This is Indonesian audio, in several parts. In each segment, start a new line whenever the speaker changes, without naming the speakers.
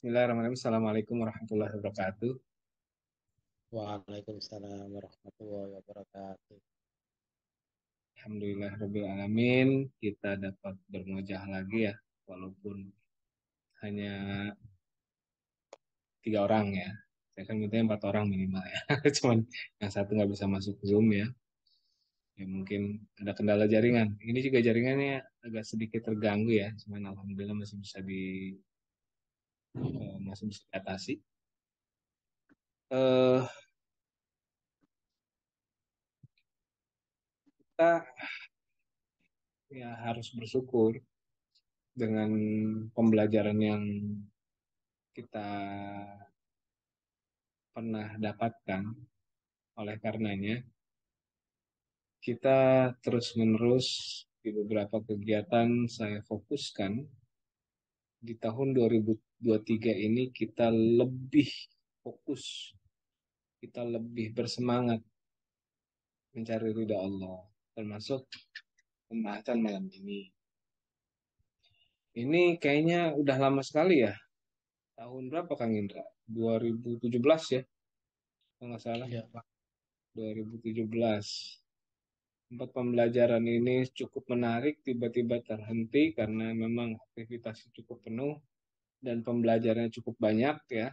Bismillahirrahmanirrahim. Assalamualaikum warahmatullahi wabarakatuh.
Waalaikumsalam warahmatullahi wabarakatuh.
Alhamdulillah Rabbil Alamin. Kita dapat bermuajah lagi ya. Walaupun hanya 3 orang ya. Saya kan mintanya 4 orang minimal ya. Cuman yang satu nggak bisa masuk Zoom ya. Ya mungkin ada kendala jaringan. Ini juga jaringannya agak sedikit terganggu ya. Cuman Alhamdulillah masih bisa diatasi. Eh kita ya harus bersyukur dengan pembelajaran yang kita pernah dapatkan. Oleh karenanya, kita terus-menerus di beberapa kegiatan saya fokuskan di tahun 2023 ini kita lebih fokus, kita lebih bersemangat mencari ridha Allah, termasuk pembahasan malam ini. Ini kayaknya udah lama sekali ya, tahun berapa Kang Indra? 2017 ya, kalau nggak salah,
Ya, Pak.
2017. Tempat pembelajaran ini cukup menarik, tiba-tiba terhenti karena memang aktivitasnya cukup penuh dan pembelajarannya cukup banyak ya.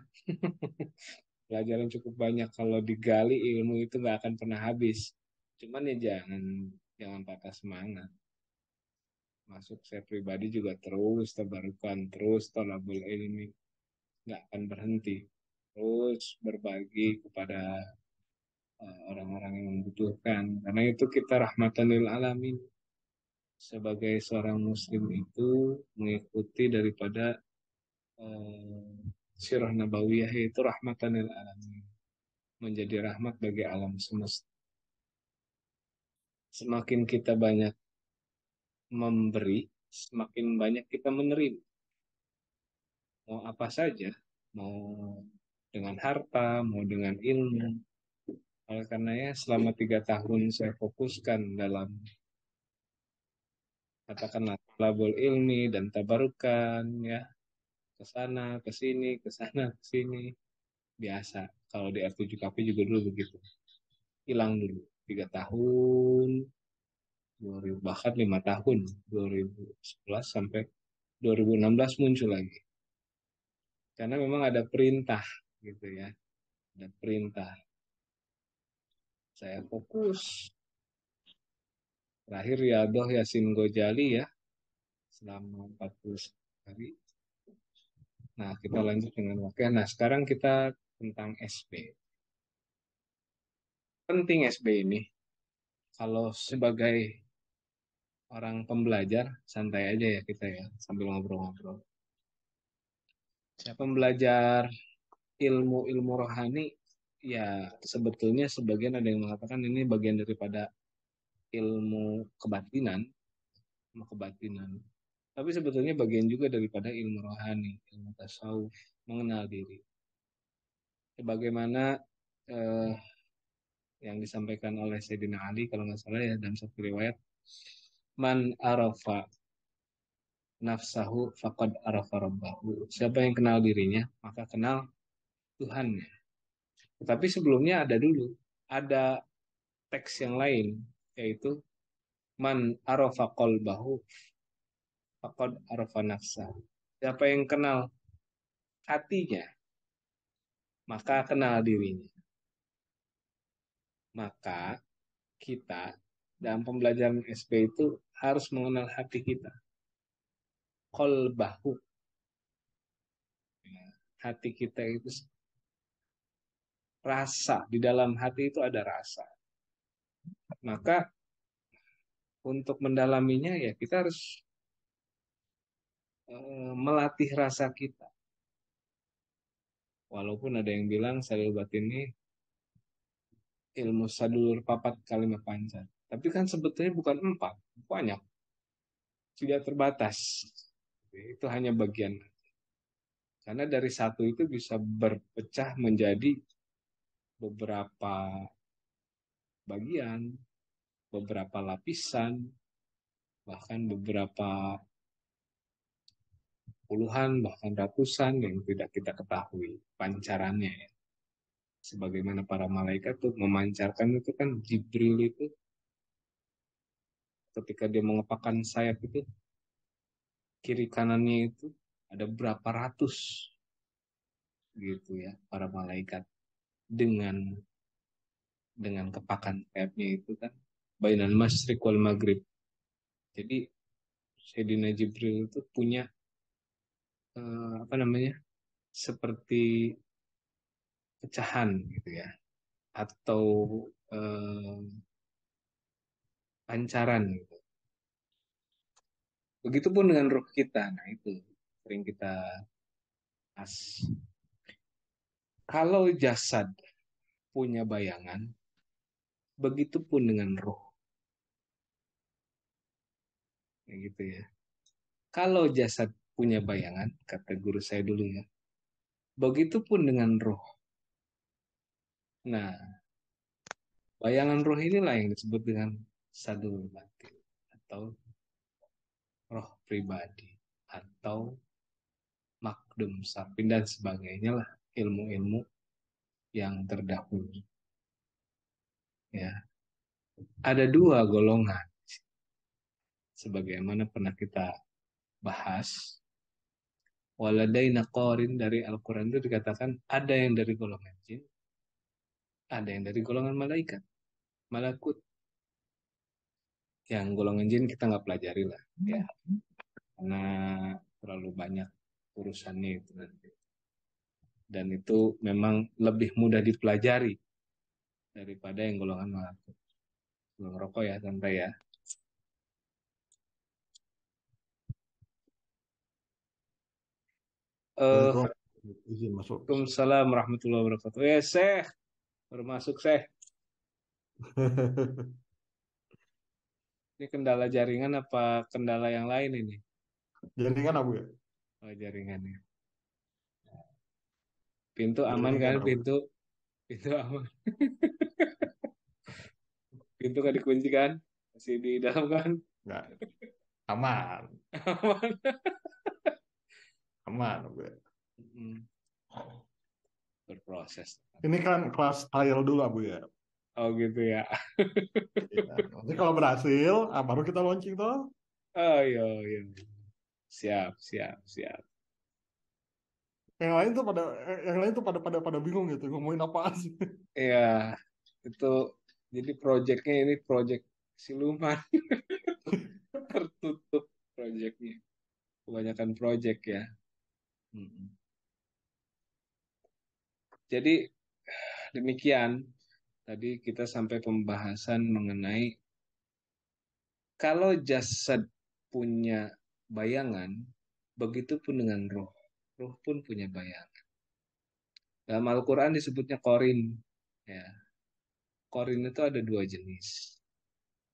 Pelajaran cukup banyak kalau digali ilmu itu nggak akan pernah habis. Cuman ya jangan patah semangat. Masuk saya pribadi juga terus tabarukan, terus tolabul ilmi nggak akan berhenti. Terus berbagi kepada orang-orang yang membutuhkan. Karena itu kita rahmatan lil alamin. Sebagai seorang muslim itu mengikuti daripada eh, sirah nabawiyah yaitu rahmatan lil alamin, menjadi rahmat bagi alam semesta. Semakin kita banyak memberi, semakin banyak kita menerima. Mau apa saja, mau dengan harta, mau dengan ilmu. Oleh karenanya selama 3 tahun saya fokuskan dalam katakanlah labul ilmi dan tabarukan ya, ke sana, ke sini, ke sana, ke sini. Biasa. Kalau di R7KP juga dulu begitu. Hilang dulu. 3 tahun, 2000, bahkan 5 tahun. 2011 sampai 2016 muncul lagi. Karena memang ada perintah gitu ya. Ada perintah. Saya fokus. Terakhir Riyadoh Yasin Gojali ya. Selama 40 hari. Nah kita lanjut dengan wakil. Nah sekarang kita tentang SB. Penting SB ini. Kalau sebagai orang pembelajar, santai aja ya kita ya. Sambil ngobrol-ngobrol.
Siap.
Pembelajar ilmu-ilmu rohani, ya sebetulnya sebagian ada yang mengatakan ini bagian daripada ilmu kebatinan, ilmu kebatinan. Tapi sebetulnya bagian juga daripada ilmu rohani, ilmu tasawuf, mengenal diri. Sebagaimana eh, yang disampaikan oleh Sayyidina Ali kalau nggak salah ya dalam satu riwayat, man arafa nafsahu faqad arafa rabbahu. Siapa yang kenal dirinya, maka kenal Tuhannya. Tetapi sebelumnya ada teks yang lain, yaitu man arafa qalbahu faqad arafa nafsa. Siapa yang kenal hatinya, maka kenal dirinya. Maka kita dalam pembelajaran SP itu harus mengenal hati kita. Qalbahu. Hati kita itu rasa. Di dalam hati itu ada rasa. Maka untuk mendalaminya ya kita harus melatih rasa kita. Walaupun ada yang bilang sadul batin ini ilmu sadulur papat kalimat panjang. Tapi kan sebetulnya bukan empat, banyak, tidak terbatas. Itu hanya bagian. Karena dari satu itu bisa berpecah menjadi beberapa bagian, beberapa lapisan, bahkan beberapa puluhan bahkan ratusan yang tidak kita ketahui pancarannya ya. Sebagaimana para malaikat tuh memancarkan itu kan Jibril itu ketika dia mengepakkan sayap itu kiri kanannya itu ada berapa ratus gitu ya para malaikat dengan kepakan sayapnya itu kan bainal masyriq wal maghrib. Jadi Sayyidina Jibril itu punya apa namanya seperti pecahan gitu ya atau eh, pancaran gitu. Begitupun dengan ruh kita. Nah, itu sering kita bahas. Kalau jasad punya bayangan, begitupun dengan ruh, kayak gitu ya. Kalau jasad punya bayangan, kata guru saya dulu ya, begitupun dengan ruh. Nah, bayangan ruh inilah yang disebut dengan sadul batin atau roh pribadi atau makdum sapin dan sebagainya lah ilmu-ilmu yang terdahulu ya. Ada dua golongan sebagaimana pernah kita bahas. Waladaina qarin dari Al-Quran itu dikatakan ada yang dari golongan jin, ada yang dari golongan malaikat, malakut. Yang golongan jin kita nggak pelajari lah, ya, karena terlalu banyak urusannya itu nanti. Dan itu memang lebih mudah dipelajari daripada yang golongan malakut. Belum rokok ya, santai ya.
Assalamualaikum. Izin masuk.
Waalaikumsalam warahmatullahi wabarakatuh. Ya, Syekh, baru masuk, Syekh. Ini kendala jaringan apa kendala yang lain ini?
Jaringan Abu ya?
Oh, jaringannya. Pintu aman kan?
Jaringan Abu.
Pintu aman. Pintu kan dikunci kan? Masih di dalam kan?
Enggak. Aman.
Aman.
Aman Abu ya.
Mm, berproses.
Ini kan kelas trial dulu Abu ya.
Oh gitu ya.
Ya. Nanti kalau berhasil, baru kita launching tuh.
Oh iya, iya. Siap, siap, siap.
Yang lain tuh pada bingung gitu ngomongin apa sih.
Iya, itu jadi proyeknya ini proyek siluman tertutup proyeknya. Kebanyakan proyek ya. Mm. Jadi demikian tadi kita sampai pembahasan mengenai kalau jasad punya bayangan, begitu pun dengan roh. Roh pun punya bayangan. Dalam Al-Quran disebutnya korin. Ya, korin itu ada dua jenis.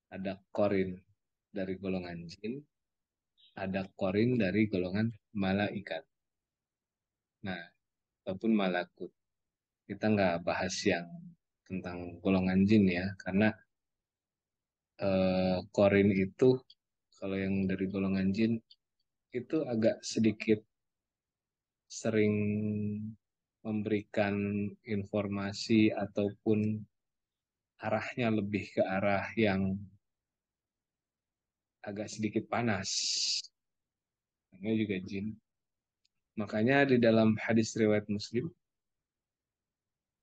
Ada korin dari golongan jin, ada korin dari golongan malaikat. Nah, ataupun malakut. Kita nggak bahas yang tentang golongan jin ya, karena korin itu kalau yang dari golongan jin itu agak sedikit sering memberikan informasi ataupun arahnya lebih ke arah yang agak sedikit panas. Namanya juga jin. Makanya di dalam hadis riwayat Muslim,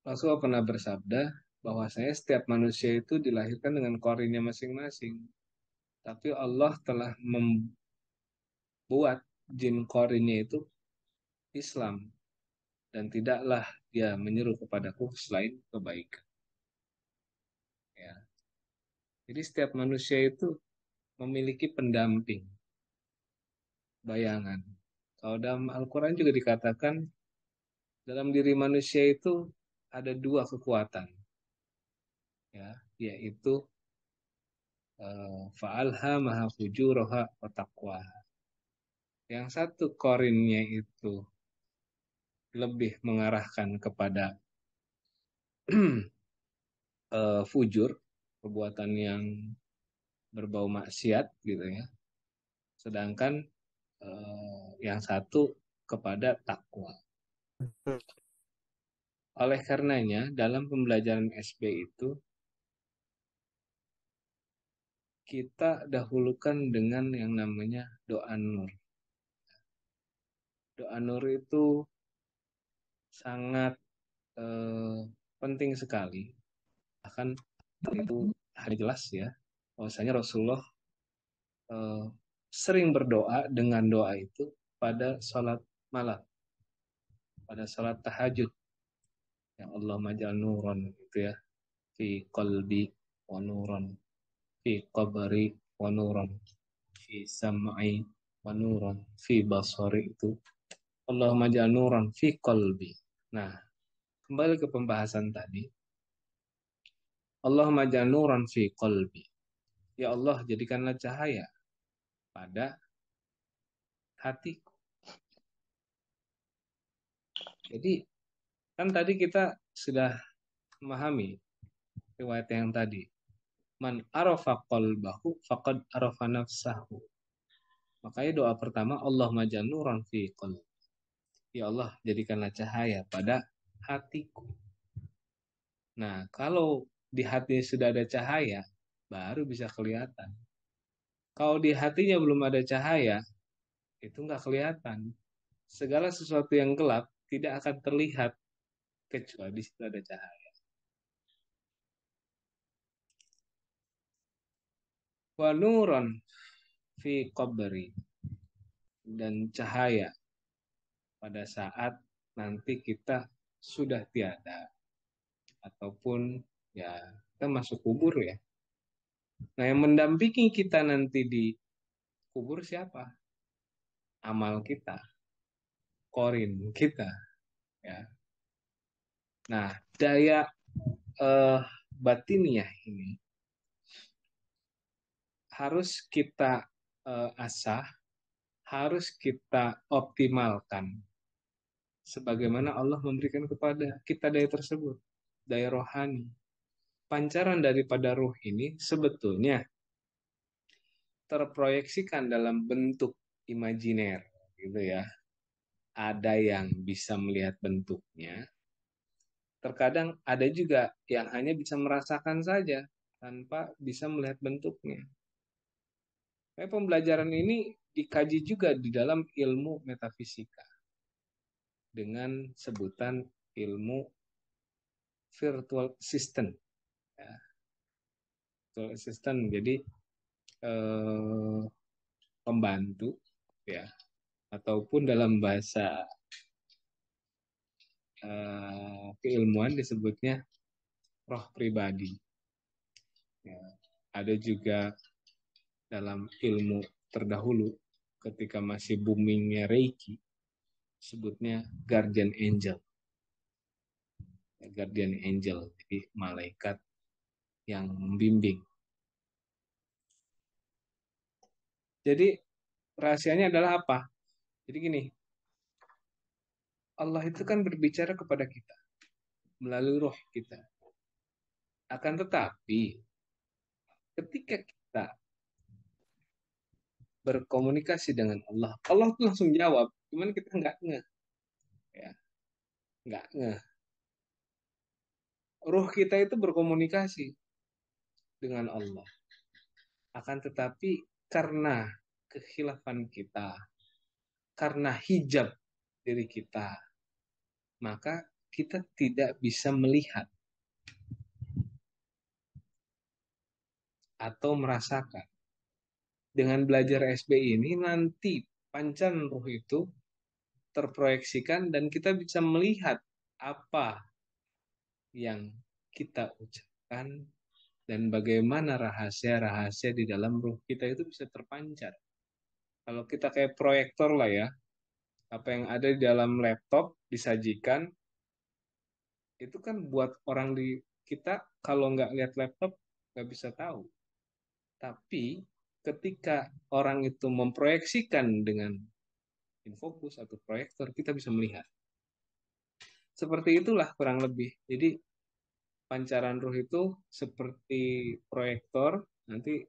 Rasulullah pernah bersabda bahwasanya setiap manusia itu dilahirkan dengan korinnya masing-masing. Tapi Allah telah membuat jin korinnya itu Islam dan tidaklah dia menyeru kepadaku selain kebaikan. Ya. Jadi setiap manusia itu memiliki pendamping, bayangan. Kalau dalam Al-Quran juga dikatakan dalam diri manusia itu ada dua kekuatan, ya, yaitu fa'alhamaha fujuraha wa taqwaha. Yang satu korinnya itu lebih mengarahkan kepada fujur, perbuatan yang berbau maksiat gitu ya. Sedangkan yang satu kepada takwa. Oleh karenanya, dalam pembelajaran SB itu kita dahulukan dengan yang namanya doa nur. Doa nur itu sangat penting sekali. Bahkan itu hari jelas ya, bahwasanya Rasulullah eh, sering berdoa dengan doa itu pada sholat malam, pada sholat tahajud. Ya Allah majal nuron gitu ya, fi qalbi wa nuron, fi qabri wa nuron, fi sam'i wa nuron, fi basari itu. Allah majal nuron fi qalbi. Nah, kembali ke pembahasan tadi. Allah majal nuron fi qalbi. Ya Allah, jadikanlah cahaya pada hatiku. Jadi kan tadi kita sudah memahami riwayat yang tadi. Man arafa qalbahu faqad arafa nafsahu. Makanya doa pertama Allah majal nuran fi qalbi. Ya Allah, jadikanlah cahaya pada hatiku. Nah, kalau di hati sudah ada cahaya, baru bisa kelihatan. Kalau di hatinya belum ada cahaya, itu nggak kelihatan. Segala sesuatu yang gelap tidak akan terlihat kecuali di situ ada cahaya. Wa nuran fi qabri, dan cahaya pada saat nanti kita sudah tiada ataupun ya kita masuk kubur ya. Nah, yang mendampingi kita nanti di kubur siapa? Amal kita, korin kita ya. Nah, daya eh, batiniah ini harus kita asah, harus kita optimalkan sebagaimana Allah memberikan kepada kita daya tersebut, daya rohani. Pancaran daripada ruh ini sebetulnya terproyeksikan dalam bentuk imajiner gitu ya. Ada yang bisa melihat bentuknya, terkadang ada juga yang hanya bisa merasakan saja tanpa bisa melihat bentuknya. Pembelajaran ini dikaji juga di dalam ilmu metafisika dengan sebutan ilmu virtual assistant. Ya, virtual assistant jadi eh, pembantu ya, ataupun dalam bahasa keilmuan disebutnya roh pribadi. Ya, ada juga dalam ilmu terdahulu ketika masih boomingnya Reiki, sebutnya guardian angel. Ya, guardian angel, jadi malaikat yang membimbing. Jadi rahasianya adalah apa? Jadi gini, Allah itu kan berbicara kepada kita melalui roh kita. Akan tetapi ketika kita berkomunikasi dengan Allah, Allah tuh langsung jawab, cuman kita nggak ngeh, ya, nggak ngeh. Ruh kita itu berkomunikasi dengan Allah. Akan tetapi karena kekhilafan kita, karena hijab diri kita, maka kita tidak bisa melihat atau merasakan. Dengan belajar SBI ini nanti pancaran ruh itu terproyeksikan dan kita bisa melihat apa yang kita ucapkan dan bagaimana rahasia-rahasia di dalam ruh kita itu bisa terpancar. Kalau kita kayak proyektor lah ya, apa yang ada di dalam laptop disajikan, itu kan buat orang di kita kalau nggak lihat laptop nggak bisa tahu. Tapi ketika orang itu memproyeksikan dengan infocus atau proyektor, kita bisa melihat. Seperti itulah kurang lebih. Jadi pancaran ruh itu seperti proyektor, nanti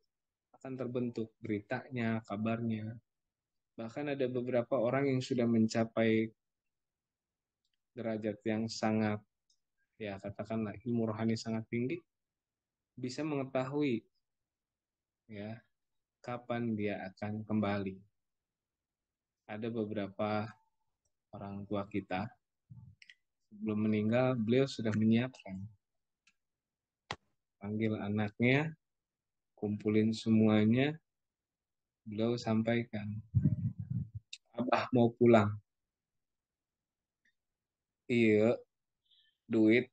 akan terbentuk beritanya, kabarnya, Bahkan ada beberapa orang yang sudah mencapai derajat yang sangat, ya katakanlah ilmu rohani sangat tinggi, bisa mengetahui ya kapan dia akan kembali. Ada beberapa orang tua kita sebelum meninggal beliau sudah menyiapkan, panggil anaknya, kumpulin semuanya, beliau sampaikan, Abah mau pulang. Iya, duit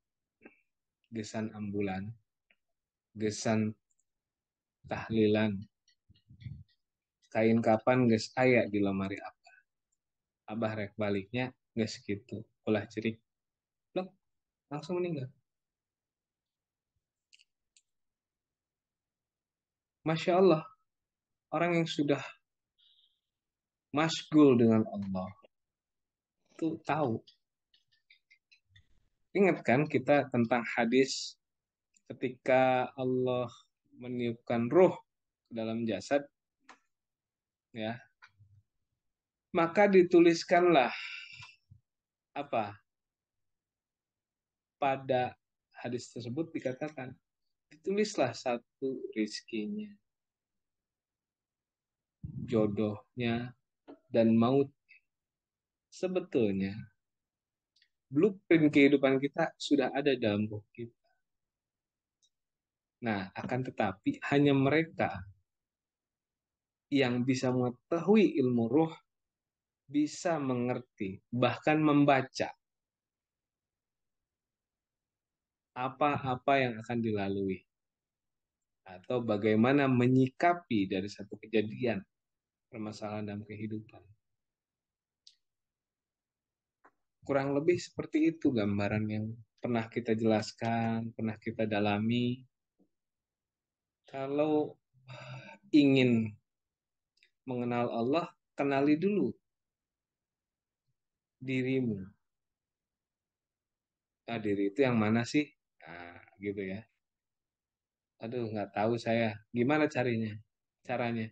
gesan ambulan, gesan tahlilan, kain kapan geus aya di lemari Abah. Abah rek baliknya geus kitu. Ulah cerik. Loh, langsung meninggal. Masya Allah, orang yang sudah masgul dengan Allah itu tahu. Ingat kan kita tentang hadis ketika Allah meniupkan ruh ke dalam jasad, ya, maka dituliskanlah apa? Pada hadis tersebut dikatakan, ditulislah satu rizkinya, jodohnya, dan maut. Sebetulnya blueprint kehidupan kita sudah ada dalam ruh kita. Nah, akan tetapi hanya mereka yang bisa mengetahui ilmu ruh, bisa mengerti, bahkan membaca apa-apa yang akan dilalui, atau bagaimana menyikapi dari satu kejadian, permasalahan dalam kehidupan. Kurang lebih seperti itu gambaran yang pernah kita jelaskan, pernah kita dalami. Kalau ingin mengenal Allah, kenali dulu dirimu. Nah, diri itu yang mana sih? Nah, gitu ya. Aduh, nggak tahu saya. Gimana carinya? Caranya,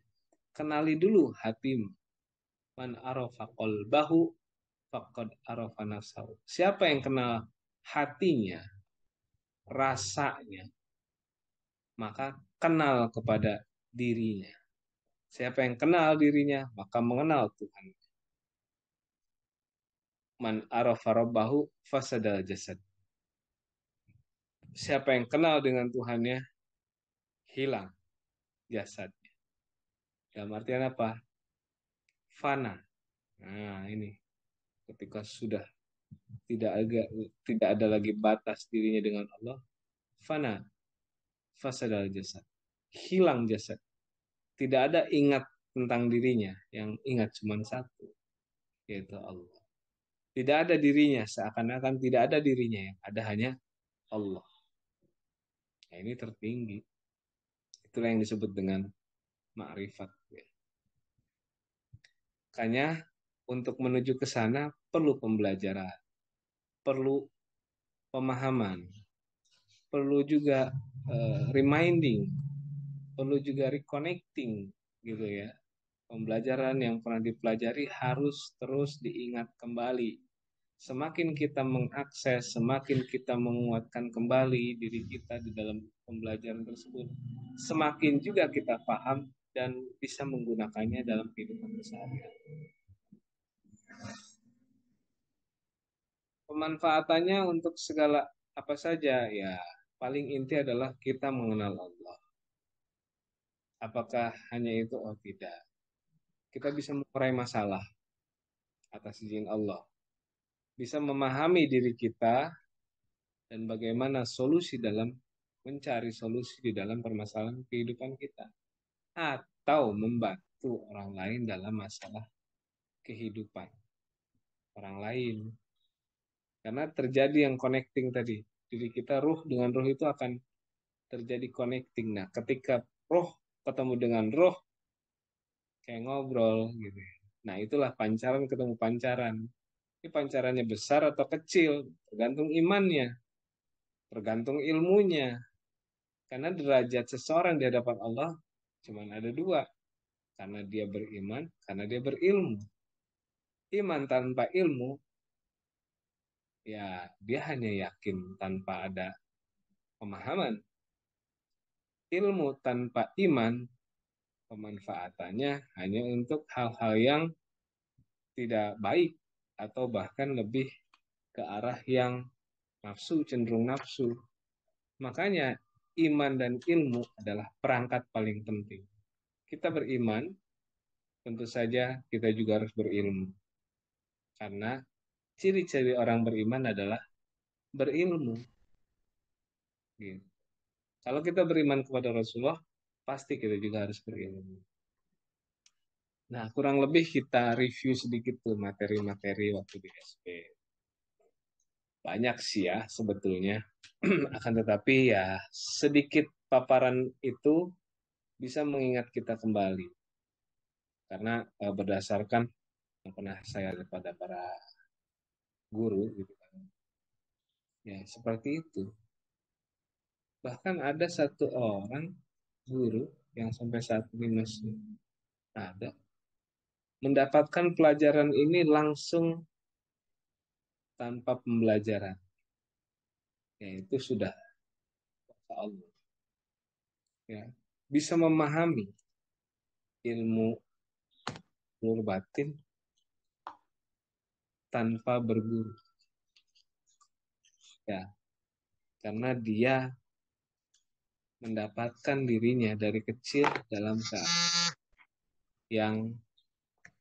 kenali dulu hatimu. Man arafa qalbahu faqad arafa nafsahu. Siapa yang kenal hatinya, rasanya, maka kenal kepada dirinya. Siapa yang kenal dirinya, maka mengenal Tuhan. Man arafa rabbahu fasadal jasad. Siapa yang kenal dengan Tuhannya, hilang jasadnya. Dalam artian apa? Fana. Nah, ini ketika sudah tidak ada lagi batas dirinya dengan Allah, fana, fasadal jasad. Hilang jasad. Tidak ada ingat tentang dirinya, yang ingat cuma satu, yaitu Allah. Tidak ada dirinya, seakan-akan tidak ada dirinya, yang ada hanya Allah. Nah, ini tertinggi. Itulah yang disebut dengan ma'rifat. Makanya untuk menuju ke sana perlu pembelajaran, perlu pemahaman, perlu juga reminding, perlu juga reconnecting gitu ya. Pembelajaran yang pernah dipelajari harus terus diingat kembali. Semakin kita mengakses, semakin kita menguatkan kembali diri kita di dalam pembelajaran tersebut, semakin juga kita paham dan bisa menggunakannya dalam kehidupan sehari-hari. Pemanfaatannya untuk segala apa saja, ya paling inti adalah kita mengenal Allah. Apakah hanya itu? Oh tidak. Kita bisa mengurai masalah atas izin Allah. Bisa memahami diri kita dan bagaimana solusi dalam mencari solusi di dalam permasalahan kehidupan kita. Atau membantu orang lain dalam masalah kehidupan orang lain. Karena terjadi yang connecting tadi. Diri kita ruh dengan ruh itu akan terjadi connecting. Nah, ketika roh ketemu dengan roh, kayak ngobrol gitu. Nah, itulah pancaran ketemu pancaran. Ini pancarannya besar atau kecil, tergantung imannya, tergantung ilmunya. Karena derajat seseorang di hadapan Allah cuma ada dua. karena dia beriman, karena dia berilmu. Iman tanpa ilmu, ya dia hanya yakin tanpa ada pemahaman. Ilmu tanpa iman, pemanfaatannya hanya untuk hal-hal yang tidak baik atau bahkan lebih ke arah yang nafsu, cenderung nafsu. Makanya iman dan ilmu adalah perangkat paling penting. Kita beriman, tentu saja kita juga harus berilmu. Karena ciri-ciri orang beriman adalah berilmu. Gitu. Kalau kita beriman kepada Rasulullah, pasti kita juga harus berilmu. Nah, kurang lebih kita review sedikit tuh materi-materi waktu di SP. Banyak sih ya sebetulnya. Akan tetapi ya sedikit paparan itu bisa mengingat kita kembali. Karena berdasarkan yang pernah saya lihat pada para guru gitu kan. Ya, seperti itu. Bahkan ada satu orang guru yang sampai saat ini masih ada mendapatkan pelajaran ini langsung tanpa pembelajaran. Ya, itu sudah kuasa Allah. Ya, bisa memahami ilmu nur batin tanpa berguru. Ya, karena dia mendapatkan dirinya dari kecil dalam keadaan yang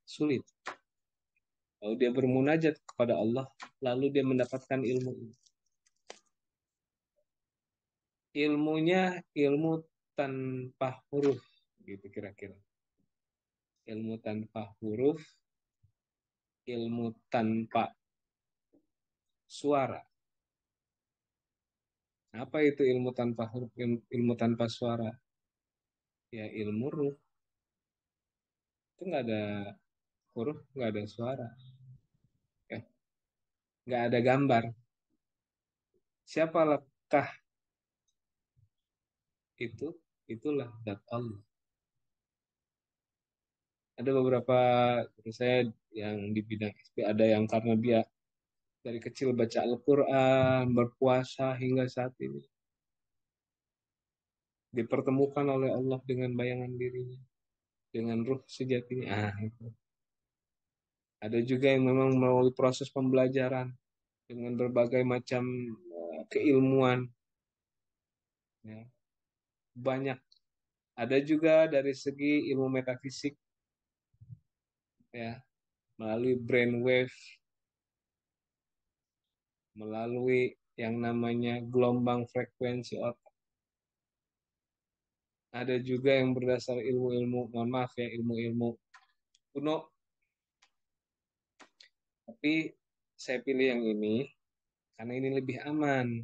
sulit. Lalu dia bermunajat kepada Allah, lalu dia mendapatkan ilmu ini. Ilmunya ilmu tanpa huruf, gitu kira-kira. Ilmu tanpa huruf, ilmu tanpa suara. Apa itu ilmu tanpa huruf, ilmu tanpa suara? Ya ilmu ruh. Itu nggak ada huruf, nggak ada suara. Ya, nggak ada gambar. Siapakah itu? Itulah zat Allah. Ada beberapa guru saya yang di bidang SP, ada yang karena dia dari kecil baca Al-Quran, berpuasa hingga saat ini. Dipertemukan oleh Allah dengan bayangan dirinya, dengan ruh sejatinya. Itu. Ada juga yang memang melalui proses pembelajaran dengan berbagai macam keilmuan. Ya. Banyak. Ada juga dari segi ilmu metafisik, ya, melalui brainwave, melalui yang namanya gelombang frekuensi otak. Ada juga yang berdasar ilmu-ilmu, mohon maaf ya, ilmu-ilmu kuno. Tapi saya pilih yang ini karena ini lebih aman.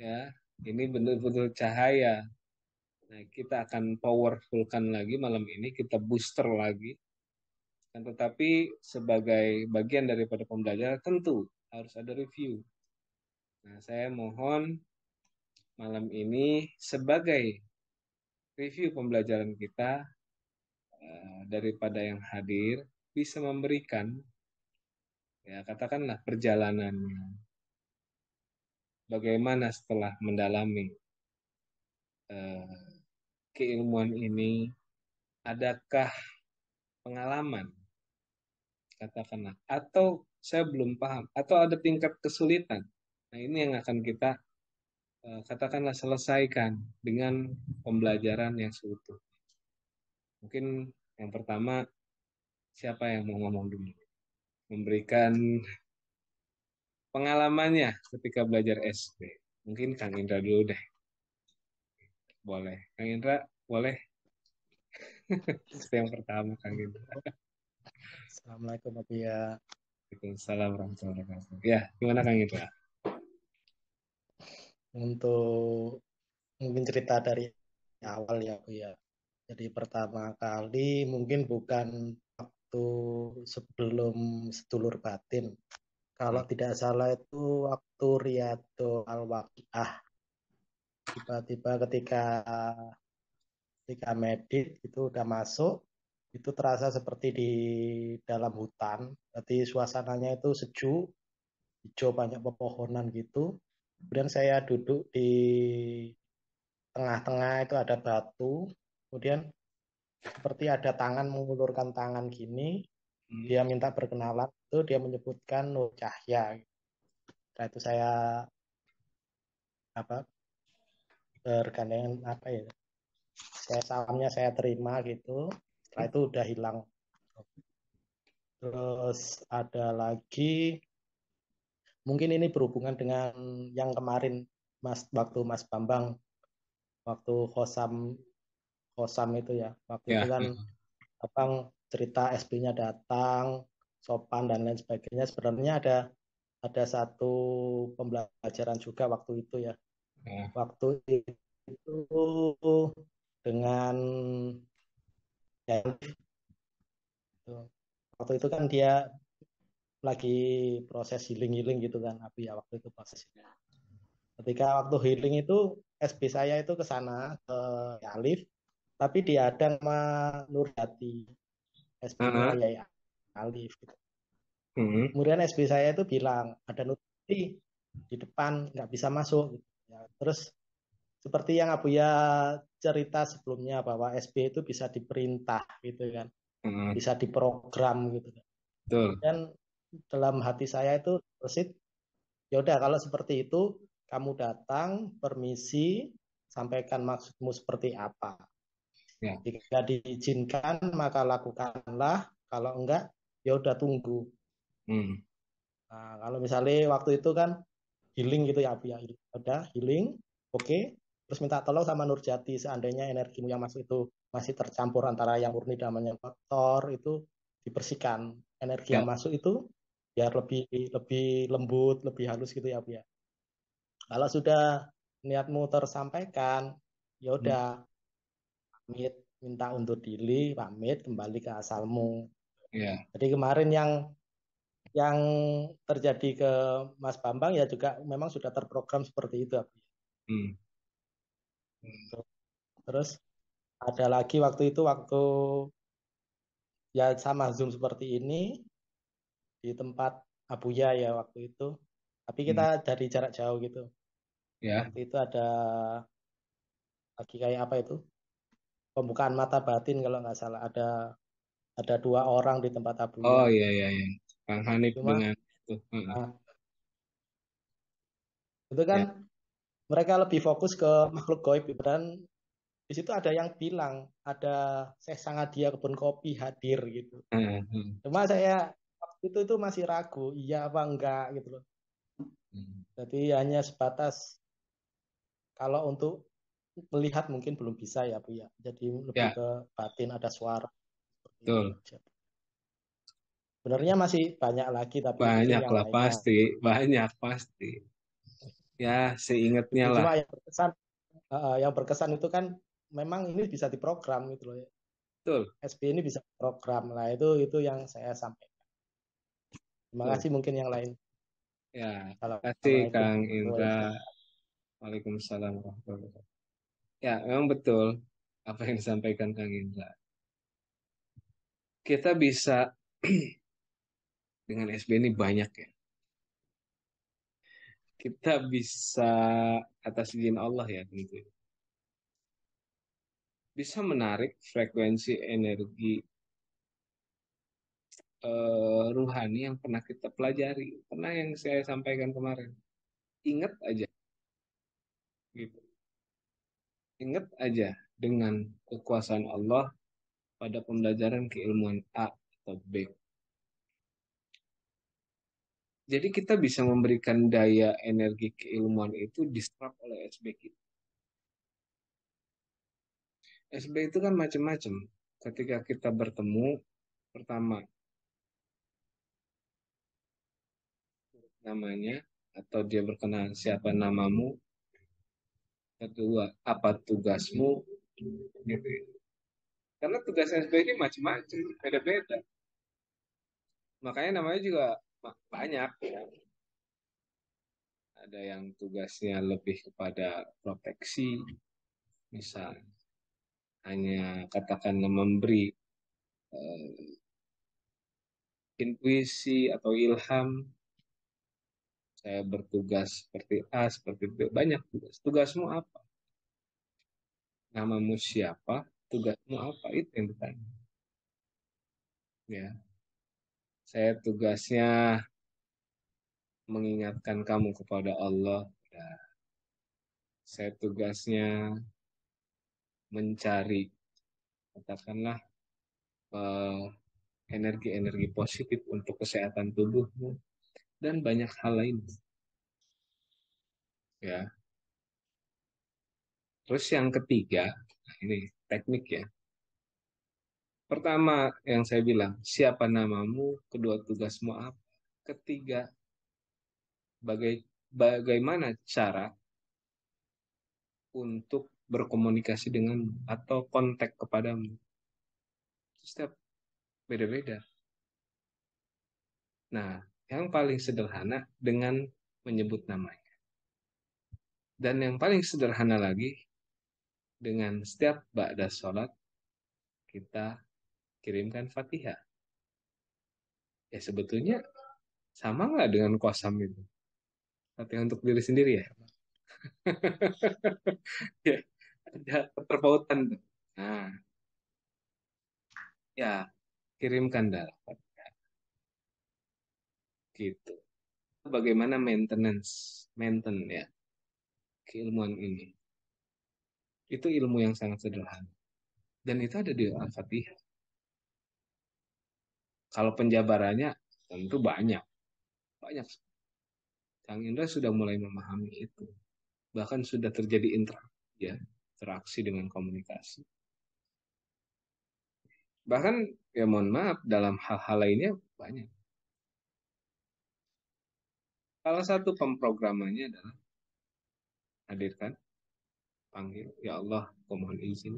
Ya, ini benar-benar cahaya. Nah, kita akan powerfulkan lagi malam ini, kita booster lagi. Dan tetapi sebagai bagian daripada pembelajaran tentu harus ada review. Nah, saya mohon malam ini sebagai review pembelajaran kita daripada yang hadir bisa memberikan ya katakanlah perjalanannya. Bagaimana setelah mendalami keilmuan ini, adakah pengalaman katakanlah atau saya belum paham atau ada tingkat kesulitan. Nah, ini yang akan kita katakanlah selesaikan dengan pembelajaran yang seutuh. Mungkin yang pertama siapa yang mau ngomong dulu? Memberikan pengalamannya ketika belajar SD. Mungkin Kang Indra dulu deh. Boleh. Kang Indra, boleh. Itu yang pertama Kang Indra.
Assalamualaikum Abia.
Waalaikumsalam warahmatullahi wabarakatuh. Ya, gimana Kang Indra?
Untuk mungkin cerita dari awal ya Bu ya. Jadi pertama kali mungkin bukan waktu sebelum sedulur batin. Kalau tidak salah itu waktu Riyadhul Al-Waqiah. Tiba-tiba ketika Ketika medit itu udah masuk, itu terasa seperti di dalam hutan. Jadi suasananya itu sejuk, hijau banyak pepohonan gitu. Kemudian saya duduk di tengah-tengah itu ada batu. Kemudian seperti ada tangan mengulurkan tangan gini. Dia minta berkenalan itu dia menyebutkan Nur Cahya. Setelah itu saya apa bergandengan apa ya? Saya salamnya saya terima gitu. Setelah itu udah hilang. Terus ada lagi mungkin ini berhubungan dengan yang kemarin waktu Mas Bambang waktu Khosam Khosam itu ya. Waktu itu
Ya.
kan Abang cerita SB-nya datang, sopan dan lain sebagainya. Sebenarnya ada satu pembelajaran juga waktu itu ya.
Ya.
Waktu itu dengan ya, waktu itu kan dia lagi proses healing-healing gitu kan, Abi ya waktu itu prosesnya. Ketika waktu healing itu SB saya itu ke sana ke Alif, tapi diadang sama Nurhati, SB-nya
Ah,
ya Alif gitu.
hmm.
Kemudian SB saya itu bilang ada Nurhati di depan nggak bisa masuk gitu. Ya, terus seperti yang Abuya cerita sebelumnya bahwa SB itu bisa diperintah gitu kan,
Hmm.
bisa diprogram gitu kan.
Betul.
Dan dalam hati saya itu tersit, ya udah kalau seperti itu kamu datang, permisi, sampaikan maksudmu seperti apa.
Ya.
Jika diizinkan maka lakukanlah, kalau enggak ya udah tunggu.
Hmm.
Nah, kalau misalnya waktu itu kan healing gitu ya, ya udah healing, oke. Okay. Terus minta tolong sama Nurjati seandainya energimu yang masuk itu masih tercampur antara yang murni dan yang kotor itu dibersihkan. Energi
Ya.
yang masuk itu biar lebih lebih lembut, lebih halus gitu ya, Bu ya. Kalau sudah niatmu tersampaikan, ya
Hmm.
udah pamit, minta undur diri, pamit kembali ke asalmu.
Ya.
Jadi kemarin yang terjadi ke Mas Bambang ya juga memang sudah terprogram seperti itu.
Hmm.
Terus ada lagi waktu itu waktu ya sama Zoom seperti ini di tempat Abuya ya waktu itu. Tapi kita
Hmm.
dari jarak jauh gitu.
Ya.
Waktu itu ada lagi kayak apa itu? Pembukaan mata batin kalau nggak salah ada dua orang di tempat Abuya.
Oh, iya, iya, iya. Kang Hanif
Cuma
dengan itu. Hmm.
nah, itu kan
Ya.
mereka lebih fokus ke makhluk gaib dan di situ ada yang bilang ada Syekh Sangadia kebun kopi hadir gitu.
Hmm. Hmm.
Cuma saya waktu itu masih ragu, iya apa enggak gitu loh.
Hmm.
Jadi hanya sebatas kalau untuk melihat mungkin belum bisa ya Bu ya. Jadi lebih
Ya,
ke batin ada suara seperti itu
betul.
aja. Sebenarnya masih banyak lagi tapi itu
Banyak
yang
lah
lainnya.
pasti. Banyak pasti. Ya, seingatnya
Itu
lah.
cuma yang berkesan itu kan memang ini bisa diprogram gitu loh ya.
Betul.
SB ini bisa program lah itu yang saya sampaikan. Terima
Betul.
kasih mungkin yang lain.
Ya, terima kasih
Assalamualaikum
Kang Indra.
warahmatullahi wabarakatuh.
Waalaikumsalam warahmatullahi wabarakatuh. Ya, memang betul apa yang disampaikan Kang Indra. Kita bisa dengan SB ini banyak ya. Kita bisa atas izin Allah ya tentu. Bisa menarik frekuensi energi ruhani yang pernah kita pelajari. Pernah yang saya sampaikan kemarin. Ingat aja gitu. Ingat aja dengan kekuasaan Allah pada pembelajaran keilmuan A atau B. Jadi kita bisa memberikan daya energi keilmuan itu diserap oleh SB kita. SB itu kan macam-macam. Ketika kita bertemu, pertama namanya atau dia berkenalan siapa namamu, kedua apa tugasmu, gitu ya. Karena tugas SB ini macam-macam, beda-beda. Makanya namanya juga banyak ya. Ada yang tugasnya lebih kepada proteksi, misal. hanya katakanlah memberi eh, intuisi atau ilham. Saya bertugas seperti A, seperti B, banyak tugas. Tugasmu apa? Namamu siapa? Tugasmu apa? Itu yang ditanya. Ya, saya tugasnya mengingatkan kamu kepada Allah. Ya, saya tugasnya mencari, katakanlah, eh, energi-energi positif untuk kesehatan tubuhmu dan banyak hal lain. Ya, terus yang ketiga, nah ini teknik ya. Pertama yang saya bilang, siapa namamu, kedua tugasmu apa. Ketiga, bagaimana cara untuk berkomunikasi dengan atau kontak kepadamu. Setiap beda-beda. Nah, yang paling sederhana dengan menyebut namanya. Dan yang paling sederhana lagi, dengan setiap ba'da sholat, kita kirimkan Fatihah. Ya sebetulnya sama nggak dengan qasam itu? Fatihah untuk diri sendiri ya? Ya, ada keterpautan tuh. Nah, ya kirimkan dalam Fatihah. Gitu. Bagaimana maintain ya keilmuan ini. Itu ilmu yang sangat sederhana. Dan itu ada di Al-Fatihah. Kalau penjabarannya tentu banyak. Banyak. Kang Indra sudah mulai memahami itu. Bahkan sudah terjadi interaksi dengan komunikasi. Bahkan ya mohon maaf dalam hal-hal lainnya banyak. Salah satu pemrogramannya adalah hadirkan, panggil, ya Allah, aku mohon izin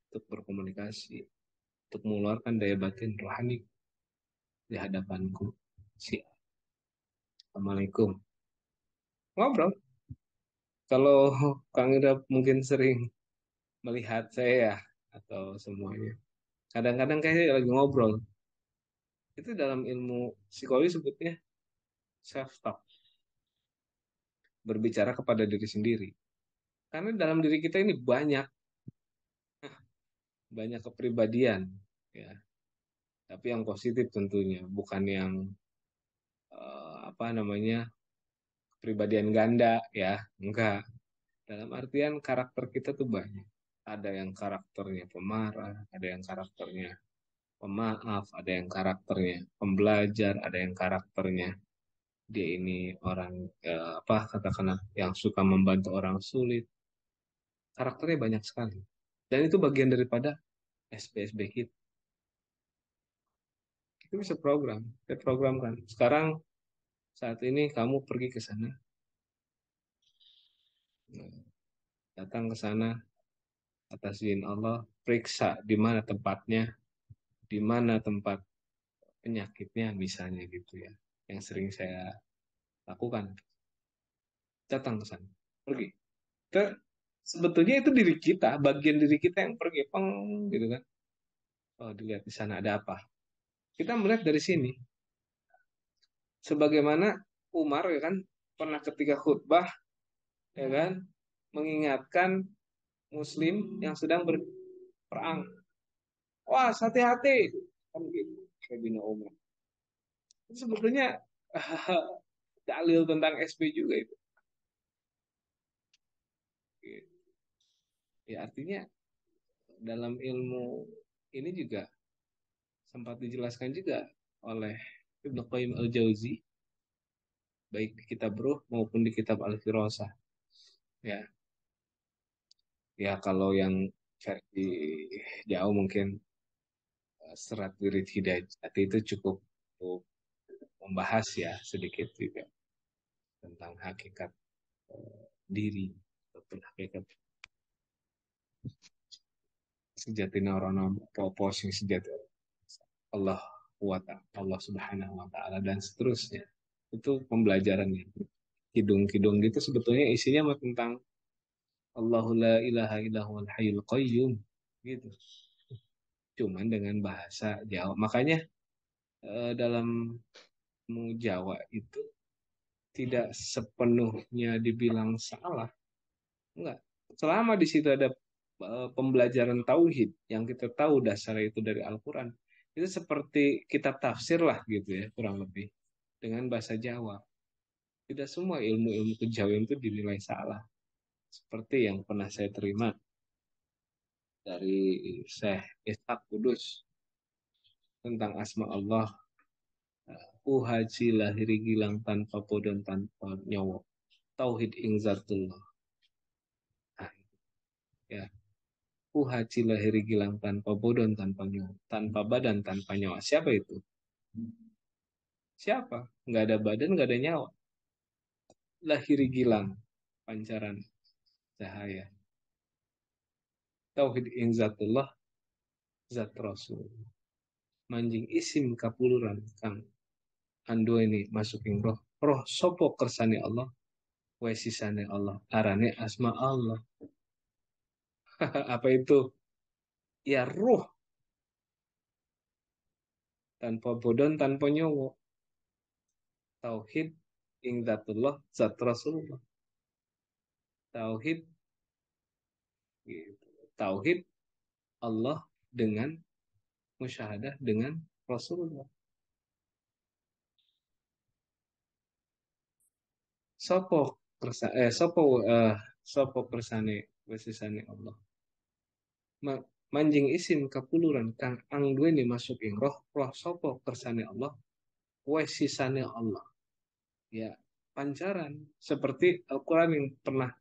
untuk berkomunikasi, untuk mengeluarkan daya batin rohani di hadapanku. Assalamualaikum. Ngobrol. Kalau Kang Indra mungkin sering melihat saya atau semuanya. Kadang-kadang kayak lagi ngobrol. Itu dalam ilmu psikologi sebutnya self-talk. Berbicara kepada diri sendiri. Karena dalam diri kita ini banyak kepribadian. Ya. Tapi yang positif tentunya. Bukan yang apa namanya kepribadian ganda ya. Enggak. Dalam artian karakter kita tuh banyak. Ada yang karakternya pemarah, ada yang karakternya pemaaf, ada yang karakternya pembelajar, ada yang karakternya dia ini orang apa katakanlah yang suka membantu orang sulit. Karakternya banyak sekali. Dan itu bagian daripada SPSB kita. Kita bisa kita programkan. Sekarang saat ini kamu pergi ke sana, datang ke sana atas izin Allah, periksa di mana tempatnya, di mana tempat penyakitnya misalnya gitu ya. Yang sering saya lakukan, datang ke sana, pergi. Sebetulnya itu diri kita, bagian diri kita yang pergi, peng, gitu kan. Oh, dilihat di sana ada apa. Kita melihat dari sini. Sebagaimana Umar ya kan pernah ketika khutbah ya kan mengingatkan Muslim yang sedang berperang. Wah, hati-hati. Kan gitu. Sayyidina Umar. Itu sebetulnya dalil tentang SP juga itu. Gitu. Ya artinya dalam ilmu ini juga sempat dijelaskan juga oleh Ibnu Qayyim al-Jauzi baik di kitab Ruh maupun di kitab Al-Firasah. Ya, ya kalau yang versi jauh mungkin serat wirid hidayat itu cukup membahas ya sedikit juga tentang hakikat diri ataupun hakikat sejati narono posing sejati Allah Allah Subhanahu wa taala dan seterusnya. Itu pembelajarannya. Kidung-kidung gitu sebetulnya isinya tentang Allahu la ilaha illallahul hayyul qayyum. gitu. Cuman dengan bahasa Jawa. Makanya dalam ilmu Jawa itu tidak sepenuhnya dibilang salah, enggak. Selama di situ ada pembelajaran tauhid yang kita tahu dasarnya itu dari Al-Qur'an, itu seperti kitab tafsir lah gitu ya, kurang lebih dengan bahasa Jawa. Tidak semua ilmu-ilmu kejawen itu dinilai salah. Seperti yang pernah saya terima dari Syekh Ishaq Kudus tentang asma Allah. Haji lahiri gilang tanpa podon tanpa nyawa. Tauhid ing zatullah. Nah, ya. Haji lahiri gilang tanpa bodon tanpa nyawa. Tanpa badan tanpa nyawa. Siapa itu? Siapa? Nggak ada badan, nggak ada nyawa. Lahiri gilang. Pancaran cahaya. Tauhid ing zatullah. Zat Rasul. Manjing isim kapuluran kang ando ini masukin roh. Roh sopo kersane Allah. Wesisane Allah. Arane asma Allah. Apa itu? Ya ruh. Tanpa bodon, tanpa nyawa. Tauhid ing zatullah, zat Rasulullah. Tauhid gitu. Tauhid Allah dengan musyahadah dengan Rasulullah. Sopo sopo sopo kersane wesisane Allah. Manjing isim kapuluran kang angduweni masuk ing roh roh sopo kersane Allah wesisane Allah. Ya, pancaran seperti Al-Qur'an yang pernah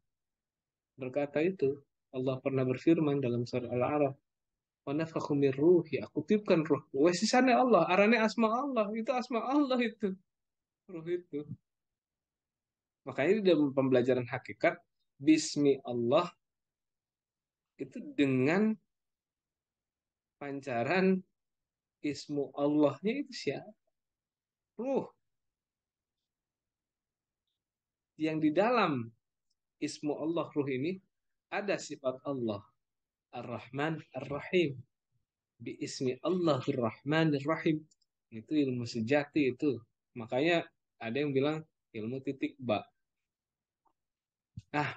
berkata itu. Allah pernah berfirman dalam surah Al-A'raf, wa nafakhu min ruhi, aku tiupkan ruh. Wesisane Allah, arane asma Allah, itu asma Allah itu. Ruh itu. Makanya di dalam pembelajaran hakikat bismi Allah itu dengan pancaran ismu Allahnya itu siapa? Ruh yang di dalam ismu Allah ruh ini ada sifat Allah Ar-Rahman Ar-Rahim. Bi ismi Allahur Rahmanir Rahim. Itu ilmu sejati itu. Makanya ada yang bilang ilmu titik ba.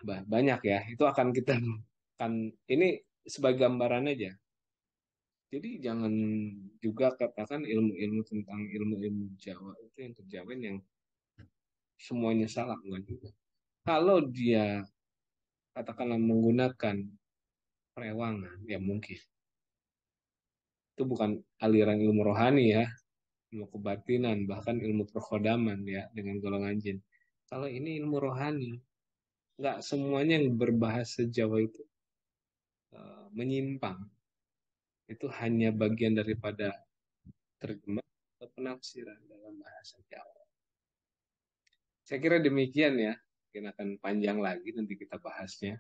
Banyak ya. Itu akan kita kan ini sebagai gambaran aja. Jadi jangan juga katakan ilmu-ilmu tentang ilmu-ilmu Jawa itu yang kejawen yang semuanya salah, enggak juga. Kalau dia katakanlah menggunakan perewangan, ya mungkin itu bukan aliran ilmu rohani ya, ilmu kebatinan, bahkan ilmu perkodaman ya dengan golongan jin. Kalau ini ilmu rohani, nggak semuanya yang berbahasa Jawa itu menyimpang. Itu hanya bagian daripada terjemah atau penafsiran dalam bahasa Jawa. Saya kira demikian ya. Mungkin akan panjang lagi nanti kita bahasnya.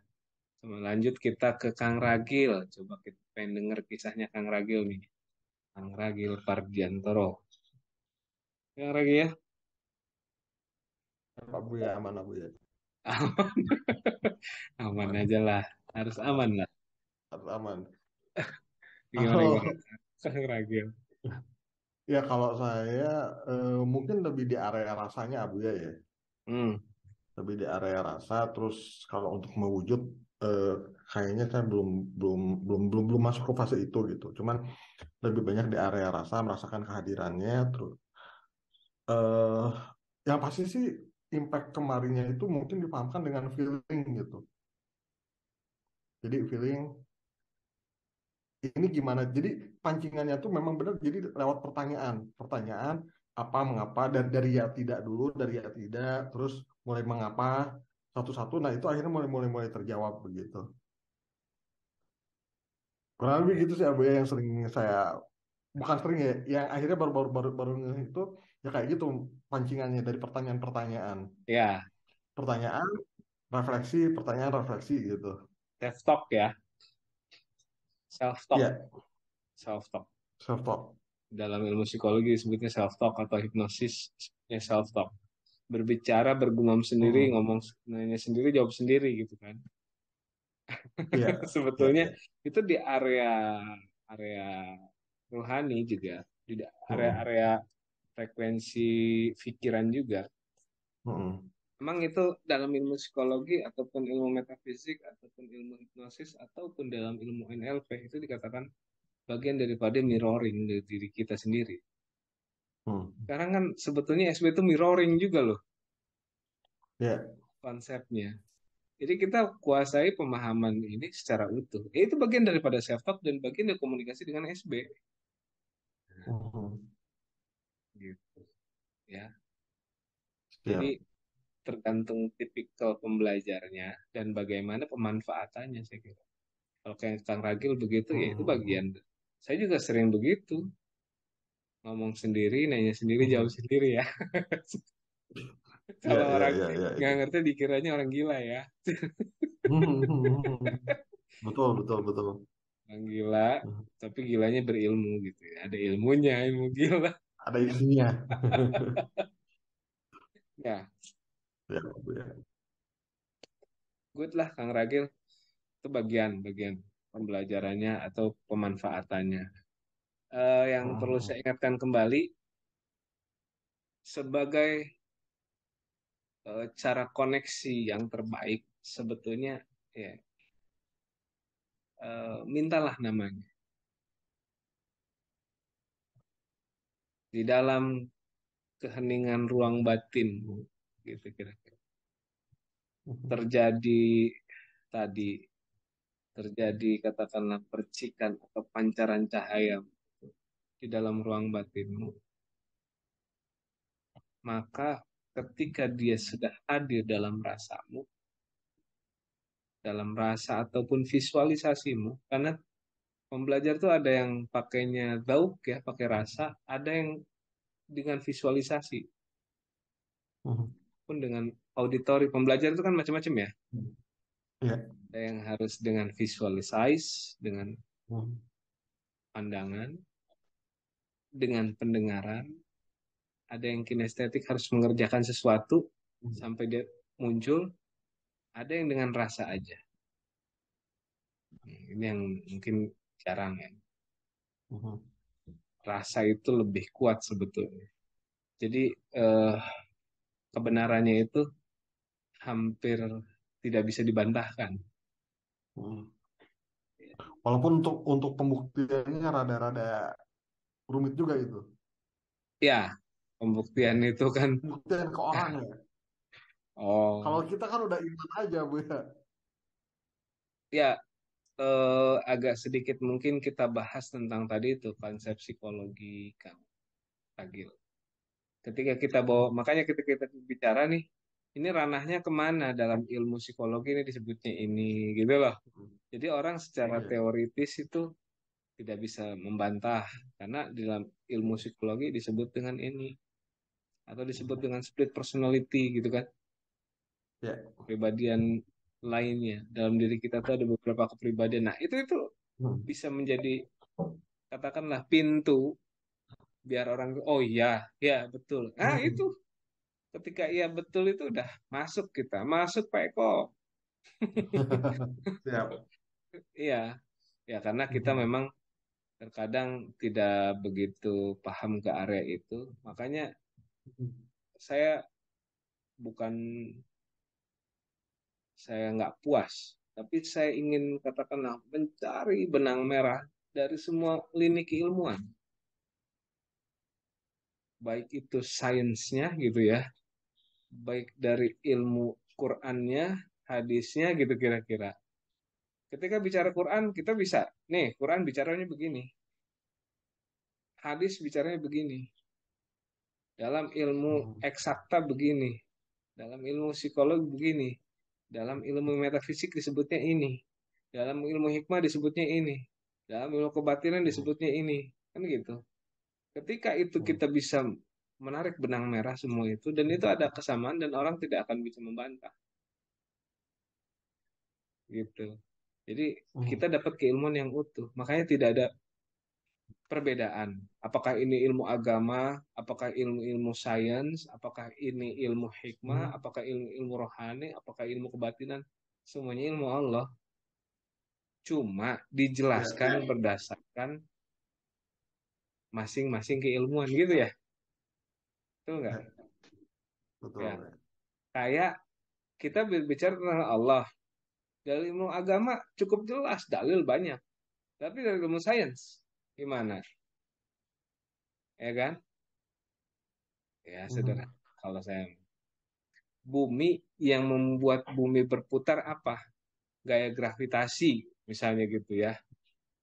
Sama lanjut kita ke Kang Ragil. Coba kita pengen dengar kisahnya Kang Ragil nih. Kang Ragil Pardiantoro. Kang Ragil ya?
Pak Buya aman Bu ya.
Aman. Aman
Aman.
aja lah. Harus aman lah.
Harus aman.
Gimana
Kalau
gimana? Kang Ragil.
ya kalau saya mungkin lebih di area rasanya Abu ya ya.
Hmm.
Lebih di area rasa. Terus kalau untuk mewujud eh, kayaknya saya belum masuk ke fase itu gitu. Cuman lebih banyak di area rasa merasakan kehadirannya. Terus eh yang pasti sih impact kemarinnya itu mungkin dipahamkan dengan feeling gitu. Jadi feeling ini gimana? Jadi pancingannya tuh memang benar. Jadi lewat pertanyaan apa, mengapa, dan dari ya tidak dulu, dari ya tidak, terus mulai mengapa satu-satu. Nah itu akhirnya mulai terjawab begitu. Kurang lebih gitu sih Abu ya yang sering saya bukan sering ya, yang akhirnya baru ngeh itu ya kayak gitu pancingannya dari pertanyaan-pertanyaan,
Ya,
pertanyaan refleksi, pertanyaan refleksi gitu.
self talk ya. Self talk.
Ya,
Self talk.
self talk.
Dalam ilmu psikologi disebutnya self talk atau hipnosis ya self talk. Berbicara, bergumam sendiri, ngomong nanya sendiri, jawab sendiri gitu kan.
Iya, iya,
Sebetulnya
iya.
itu di area area rohani juga, di
Mm-mm.
area-area frekuensi pikiran juga.
Mm-mm.
Memang itu dalam ilmu psikologi ataupun ilmu metafisik ataupun ilmu hipnosis ataupun dalam ilmu NLP itu dikatakan bagian daripada mirroring dari diri kita sendiri.
Mm.
Sekarang kan sebetulnya SB itu mirroring juga loh
Iya.
konsepnya. Jadi kita kuasai pemahaman ini secara utuh. Itu bagian daripada self talk dan bagian dari komunikasi dengan SB.
Mm.
Gitu ya. Jadi
Siap.
tergantung tipikal pembelajarnya dan bagaimana pemanfaatannya saya kira. Kalau kayak Kang Ragil begitu ya itu
Mm.
bagian. Saya juga sering begitu, ngomong sendiri, nanya sendiri, jawab
Mm.
sendiri ya.
Iya,
Kalau
iya,
orang
iya, iya,
nggak
iya.
ngerti dikiranya orang gila ya.
Mm. Betul, betul, betul.
Orang gila,
Mm.
tapi gilanya berilmu gitu ya. Ada ilmunya, ilmu gila.
Ada isinya.
Ya,
Ya, ya.
good lah Kang Ragil. Itu bagian-bagian pembelajarannya atau pemanfaatannya. Yang perlu
Mm.
saya ingatkan kembali sebagai cara koneksi yang terbaik sebetulnya ya mintalah namanya di dalam keheningan ruang batinmu gitu kira-kira terjadi tadi terjadi katakanlah percikan atau pancaran cahaya di dalam ruang batinmu maka ketika dia sudah hadir dalam rasamu dalam rasa ataupun visualisasimu karena pembelajar tuh ada yang pakainya dauk ya pakai rasa ada yang dengan visualisasi
Mm.
pun dengan auditori pembelajar itu kan macam-macam ya
Iya.
ada yang harus dengan visualize dengan
Mm.
pandangan dengan pendengaran ada yang kinestetik harus mengerjakan sesuatu sampai dia muncul ada yang dengan rasa aja. Ini yang mungkin jarang ya
Mm.
rasa itu lebih kuat sebetulnya jadi eh, kebenarannya itu hampir tidak bisa dibantahkan.
Mm. Walaupun untuk pembuktiannya rada-rada rumit juga itu.
Ya, pembuktian itu kan,
Pembuktian ke orang ya. Kalau
oh,
kita kan udah iman aja, Bu ya.
ya agak sedikit mungkin kita bahas tentang tadi itu konsep psikologi Kang Agil. Ketika kita bawa, makanya ketika kita bicara nih, ini ranahnya kemana dalam ilmu psikologi ini disebutnya ini, gitu loh. Jadi orang secara
Iya.
teoritis itu tidak bisa membantah karena di dalam ilmu psikologi disebut dengan ini atau disebut dengan split personality gitu kan.
Ya.
Kepribadian lainnya dalam diri kita tuh ada beberapa kepribadian. Nah, itu
Hmm.
bisa menjadi katakanlah pintu biar orang oh iya, ya betul. Nah, itu
Hmm.
ketika iya betul itu udah masuk kita, masuk Pak Eko.
Siap.
Iya, ya karena kita
Hmm.
memang terkadang tidak begitu paham ke area itu. Makanya saya bukan saya nggak puas, tapi saya ingin katakanlah mencari benang merah dari semua lini keilmuan, baik itu sainsnya gitu ya, baik dari ilmu Qurannya, hadisnya gitu kira-kira. Ketika bicara Quran, kita bisa, nih Quran bicaranya begini, hadis bicaranya begini, dalam ilmu
Hmm.
eksakta begini, dalam ilmu psikologi begini, dalam ilmu metafisik disebutnya ini, dalam ilmu hikmah disebutnya ini, dalam ilmu kebatinan
Hmm.
disebutnya ini, kan gitu. Ketika itu
Hmm.
kita bisa menarik benang merah semua itu, dan itu ada kesamaan dan orang tidak akan bisa membantah, gitu. Jadi
Hmm.
kita dapat keilmuan yang utuh, makanya tidak ada perbedaan. Apakah ini ilmu agama, apakah ilmu-ilmu sains, apakah ini ilmu hikmah,
Hmm.
apakah ilmu-ilmu rohani, apakah ilmu kebatinan, semuanya ilmu Allah. Cuma
Ya,
dijelaskan berdasarkan masing-masing keilmuan gitu ya. Betul nggak?
ya, betul.
Ya, kayak kita berbicara tentang Allah. Dari ilmu agama cukup jelas, dalil banyak. Tapi dari ilmu sains, gimana? Ya kan? Ya, sederhana.
Mhm.
Kalau saya, bumi yang membuat bumi berputar apa? Gaya gravitasi, misalnya gitu ya.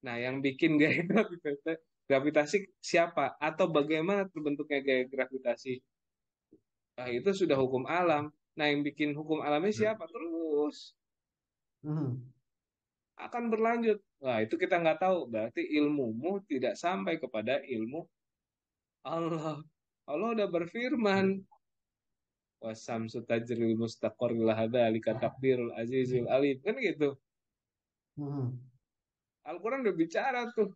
Nah, yang bikin gaya gravitasi siapa? Atau bagaimana terbentuknya gaya gravitasi? Nah, itu sudah hukum alam. Nah, yang bikin hukum alamnya
Ya.
siapa? Terus
Mhm.
akan berlanjut. Nah, itu kita nggak tahu. Berarti ilmumu tidak sampai kepada ilmu Allah. Allah udah berfirman, wasamsu tajril mustaqarri laha dzalika taqdirul azizul alim. Kan gitu.
Mhm.
Al-Quran udah bicara tuh.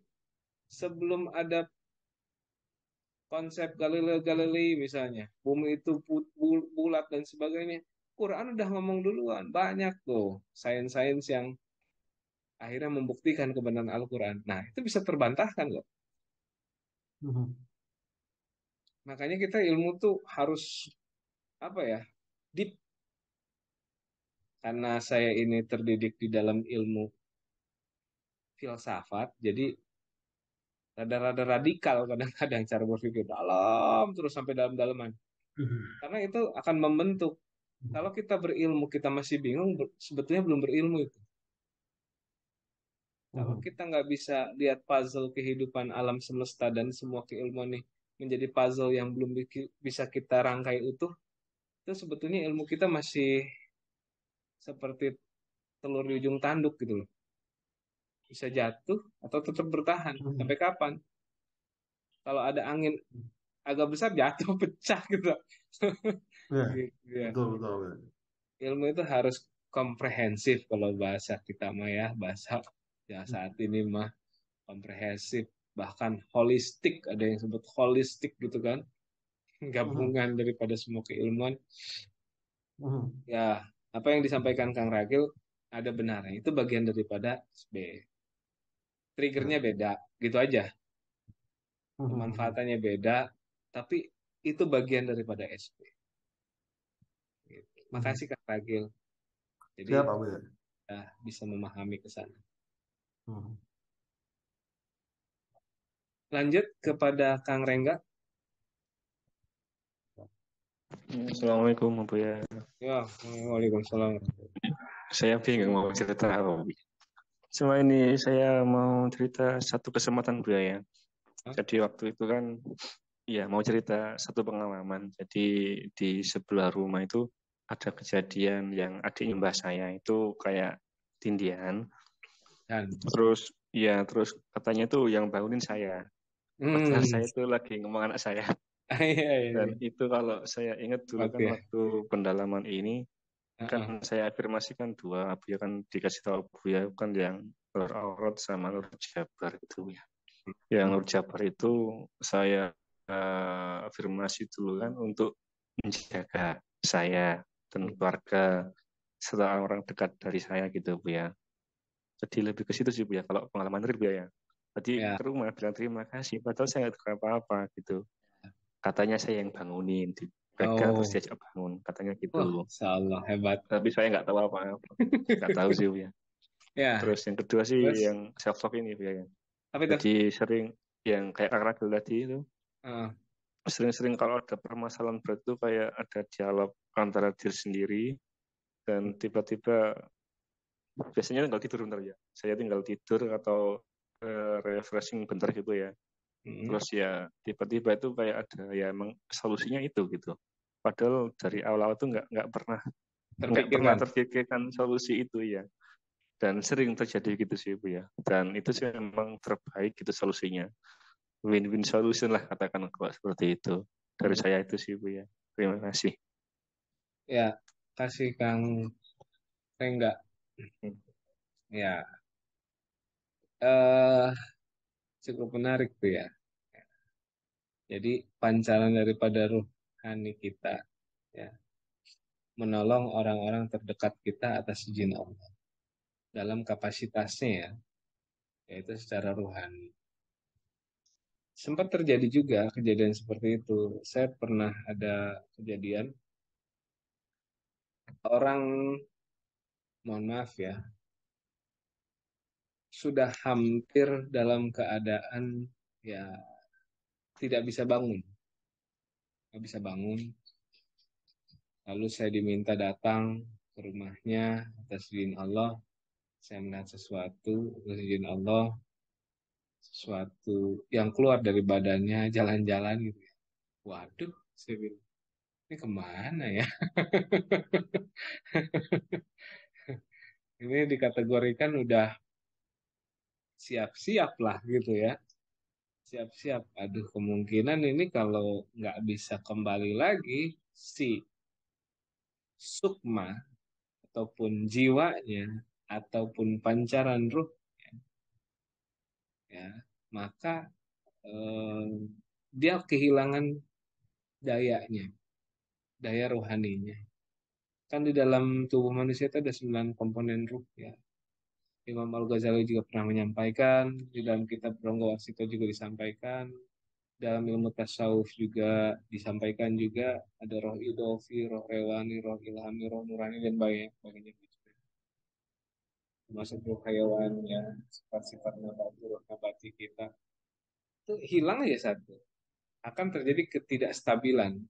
Sebelum ada konsep Galileo Galilei misalnya, bumi itu bulat dan sebagainya. Quran udah ngomong duluan. Banyak tuh sains-sains yang akhirnya membuktikan kebenaran Al-Quran. Nah, itu bisa terbantahkan loh.
Mhm.
Makanya kita ilmu tuh harus apa ya? Deep. Karena saya ini terdidik di dalam ilmu filsafat, jadi rada-rada radikal kadang-kadang cara berpikir dalam terus sampai dalam-dalaman.
Mhm.
Karena itu akan membentuk. Kalau kita berilmu kita masih bingung, sebetulnya belum berilmu itu. Kalau
Mhm.
kita nggak bisa lihat puzzle kehidupan alam semesta dan semua keilmuan ini menjadi puzzle yang belum bisa kita rangkai utuh, itu sebetulnya ilmu kita masih seperti telur di ujung tanduk gitu loh. Bisa jatuh atau tetap bertahan. Sampai
Mhm.
kapan? Kalau ada angin agak besar jatuh pecah gitu.
Ya,
Gitu ya.
betul betul. Ya.
Ilmu itu harus komprehensif kalau bahasa kita mah ya, bahasa ya saat ini mah komprehensif, bahkan holistik, ada yang sebut holistik gitu kan,
Mhm.
gabungan daripada semua keilmuan.
Mhm.
Ya, apa yang disampaikan Kang Ragil ada benarnya. Itu bagian daripada SB. Triggernya
Ya.
beda, gitu aja.
Mhm.
Pemanfaatannya beda, tapi itu bagian daripada SB. Gitu.
Mhm.
Makasih Kang Ragil. Jadi
Siap, Abu ya.
ya, bisa memahami ke sana.
Mhm.
Lanjut kepada Kang Rengga.
Assalamualaikum Bu ya.
Ya, Waalaikumsalam.
Saya bingung mau cerita apa Bu. Cuma ini saya mau cerita satu kesempatan Bu ya.
Hah?
Jadi waktu itu kan ya mau cerita satu pengalaman. Jadi di sebelah rumah itu ada kejadian yang adik mbah saya itu kayak tindihan.
Dan,
Terus katanya itu yang bangunin saya. Padahal
hmm,
saya itu lagi ngomong anak saya.
iya,
Dan
iya,
itu kalau saya ingat dulu kan
waktu ya.
waktu pendalaman ini kan
Heeh.
saya afirmasikan dua abu ya kan dikasih tahu abu ya kan yang Nur Aurat sama Nur Jabar itu ya. Yang Nur Jabar itu saya afirmasi dulu kan untuk menjaga saya dan keluarga serta orang dekat dari saya gitu Bu ya. Jadi lebih ke situ sih Bu ya kalau pengalaman real Bu ya. Tadi
Ya,
ke rumah bilang terima kasih padahal saya nggak tahu apa-apa gitu. Katanya saya yang bangunin dipegang terus
oh,
diajak bangun katanya
wah,
gitu.
Insyaallah hebat.
Tapi saya nggak tahu apa-apa. Nggak tahu sih Bu ya.
Ya,
Terus yang kedua sih
terus
yang self talk ini Bu ya.
apa itu?
Jadi sering yang kayak Kak Ragil tadi itu
Heeh.
sering-sering kalau ada permasalahan berat itu kayak ada dialog antara diri sendiri dan tiba-tiba biasanya tinggal tidur bentar ya. Saya tinggal tidur atau refreshing bentar gitu ya.
Hmm.
Terus ya tiba-tiba itu kayak ada ya emang solusinya itu gitu. Padahal dari awal-awal itu nggak pernah
Terpikirkan.
terpikirkan solusi itu ya. Dan sering terjadi gitu sih Bu ya. Dan itu sih memang terbaik gitu solusinya. Win-win solution lah katakan kalau seperti itu. Dari
Hmm.
saya itu sih Bu ya. Terima kasih.
Ya, kasih Kang Rengga.
Hmm.
Ya, eh cukup menarik tuh ya. Jadi pancaran daripada ruhani kita, ya, menolong orang-orang terdekat kita atas izin Allah. dalam kapasitasnya ya, yaitu secara rohani. Sempat terjadi juga kejadian seperti itu. Saya pernah ada kejadian orang, mohon maaf ya, sudah hampir dalam keadaan ya tidak bisa bangun, nggak bisa bangun. Lalu saya diminta datang ke rumahnya atas izin Allah. Saya melihat sesuatu atas izin Allah, sesuatu yang keluar dari badannya, jalan-jalan gitu ya. Waduh, saya bilang, ini kemana ya? Ini dikategorikan udah siap-siap lah gitu ya. Siap-siap. Aduh, kemungkinan ini kalau nggak bisa kembali lagi, si sukma ataupun jiwanya ataupun pancaran ruh ya, maka eh, dia kehilangan dayanya, daya rohaninya. Kan di dalam tubuh manusia itu ada 9 komponen ruh ya. Imam Al-Ghazali juga pernah menyampaikan, di dalam kitab Ronggo Warsito juga disampaikan, dalam ilmu tasawuf juga disampaikan juga ada roh idofi, roh rewani, roh ilhami, roh nurani dan banyak sebagainya gitu. Termasuk roh hayawan ya, sifat-sifat nabati, roh nabati kita itu hilang aja satu, akan terjadi ketidakstabilan.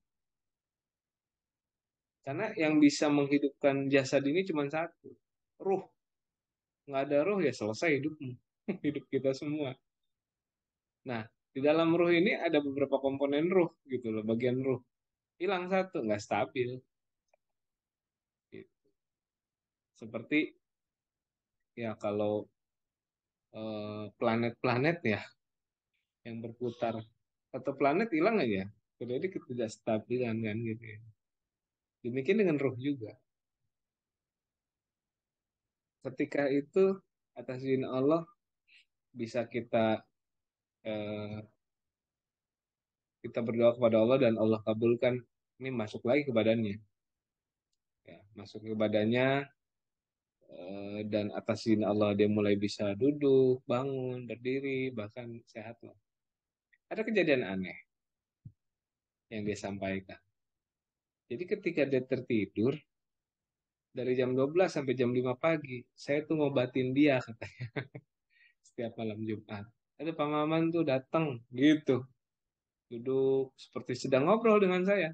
Karena yang bisa menghidupkan jasad ini cuma satu, ruh. Nggak ada ruh ya selesai hidupmu, hidup kita semua. Nah, di dalam ruh ini ada beberapa komponen ruh gitu loh, bagian ruh. Hilang satu, nggak stabil. Gitu. Seperti ya kalau planet-planet ya yang berputar, atau planet hilang aja, jadi ketidakstabilan kan gitu ya. Demikian dengan ruh juga. Ketika itu atas izin Allah bisa eh, kita berdoa kepada Allah dan Allah kabulkan, ini masuk lagi ke badannya, ya, masuk ke badannya, dan atas izin Allah dia mulai bisa duduk, bangun, berdiri, bahkan sehat lah. Ada kejadian aneh yang dia sampaikan. Jadi ketika dia tertidur dari jam 12 sampai jam 5 pagi, saya tuh ngobatin dia katanya setiap malam Jumat. Ada Pak Maman tuh datang gitu, duduk seperti sedang ngobrol dengan saya.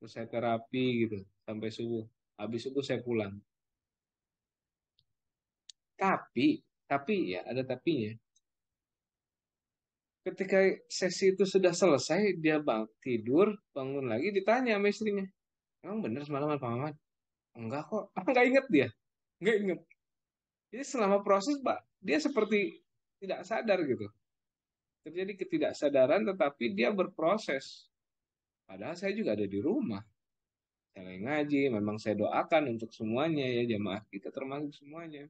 Terus saya terapi gitu sampai subuh. Habis subuh saya pulang. Tapi ya ada tapinya. Ketika sesi itu sudah selesai, dia tidur, bangun lagi, ditanya sama istrinya, emang bener semalam Pak Maman? Enggak kok, enggak inget dia, enggak inget. Jadi selama proses, Pak, dia seperti tidak sadar gitu. Terjadi ketidaksadaran, tetapi dia berproses. Padahal saya juga ada di rumah. Saya lagi ngaji, memang saya doakan untuk semuanya ya, jamaah kita termasuk semuanya.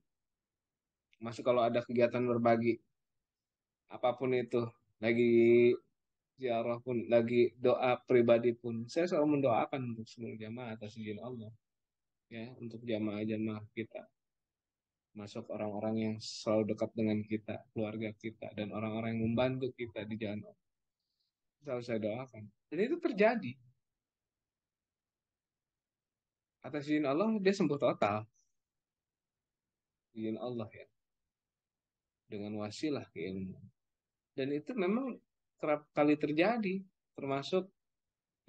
Masuk kalau ada kegiatan berbagi, apapun itu, lagi ziarah pun, lagi doa pribadi pun, saya selalu mendoakan untuk seluruh jamaah atas izin Allah. Ya, untuk jamaah-jamaah kita. Masuk orang-orang yang selalu dekat dengan kita, keluarga kita, dan orang-orang yang membantu kita di jalan Allah. Selalu saya doakan. Dan itu terjadi. Atas izin Allah, dia sembuh total. Izin Allah ya. Dengan wasilah ilmu. Dan itu memang kerap kali terjadi. Termasuk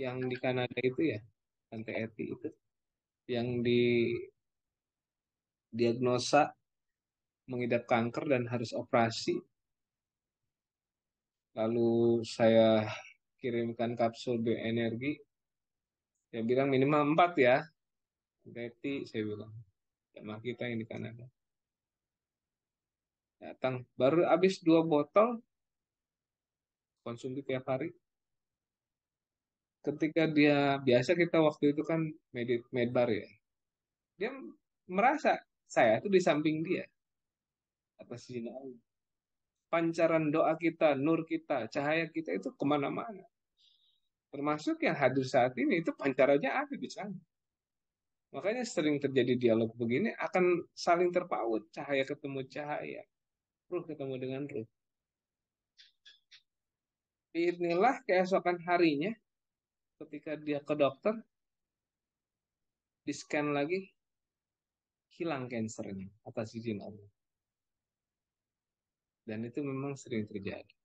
yang di Kanada itu ya. Tante Eti itu. Yang didiagnosa mengidap kanker dan harus operasi. Lalu saya kirimkan kapsul bioenergi. Saya bilang minimal 4 ya. Teti, saya bilang. Jamaah kita yang di Kanada. Datang. Baru habis 2 botol. Konsumsi tiap hari. Ketika dia, biasa kita waktu itu kan medbar ya. Dia merasa saya tuh di samping dia. Atas izin Allah. Pancaran doa kita, nur kita, cahaya kita itu kemana-mana. Termasuk yang hadir saat ini itu pancarannya ada di sana. Makanya sering terjadi dialog begini akan saling terpaut, cahaya ketemu cahaya, ruh ketemu dengan ruh. Inilah keesokan harinya ketika dia ke dokter, di scan lagi, hilang kansernya atas izin Allah. Dan itu memang sering terjadi.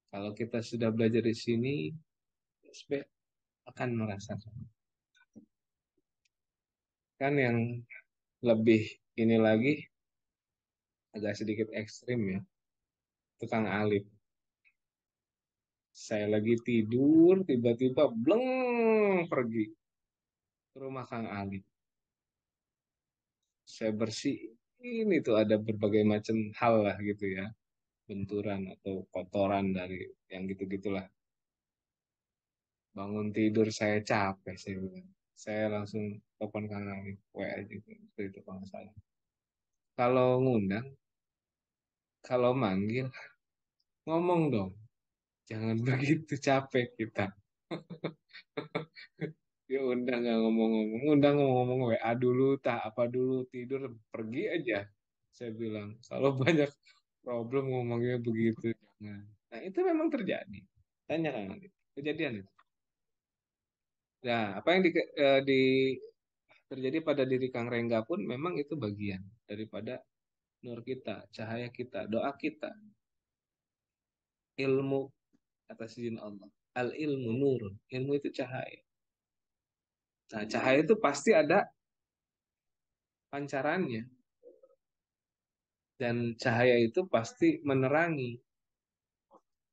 Kalau kita sudah belajar di sini, SB akan merasakan. Kan yang lebih ini lagi, agak sedikit ekstrim ya, tukang alif. Saya lagi tidur, tiba-tiba bleng pergi ke rumah Kang Alif. Saya bersih, ini tuh ada berbagai macam hal lah gitu ya, benturan atau kotoran dari yang gitu-gitulah. Bangun tidur saya capek, saya bilang. Saya langsung telepon Kang Alif, WA gitu, itu kalau nggak salah. Kalau ngundang, kalau manggil, ngomong dong. Jangan begitu capek kita. Ya undang nggak ngomong-ngomong, undang ngomong-ngomong WA dulu, tak apa dulu, tidur, pergi aja. Saya bilang, kalau banyak problem ngomongnya begitu, jangan. Nah itu memang terjadi. Tanya kan nanti, kejadian itu. Nah, apa yang terjadi pada diri Kang Rengga pun memang itu bagian daripada nur kita, cahaya kita, doa kita, ilmu atas izin Allah. Al ilmu nurun, ilmu itu cahaya. Nah, cahaya itu pasti ada pancarannya. Dan cahaya itu pasti menerangi.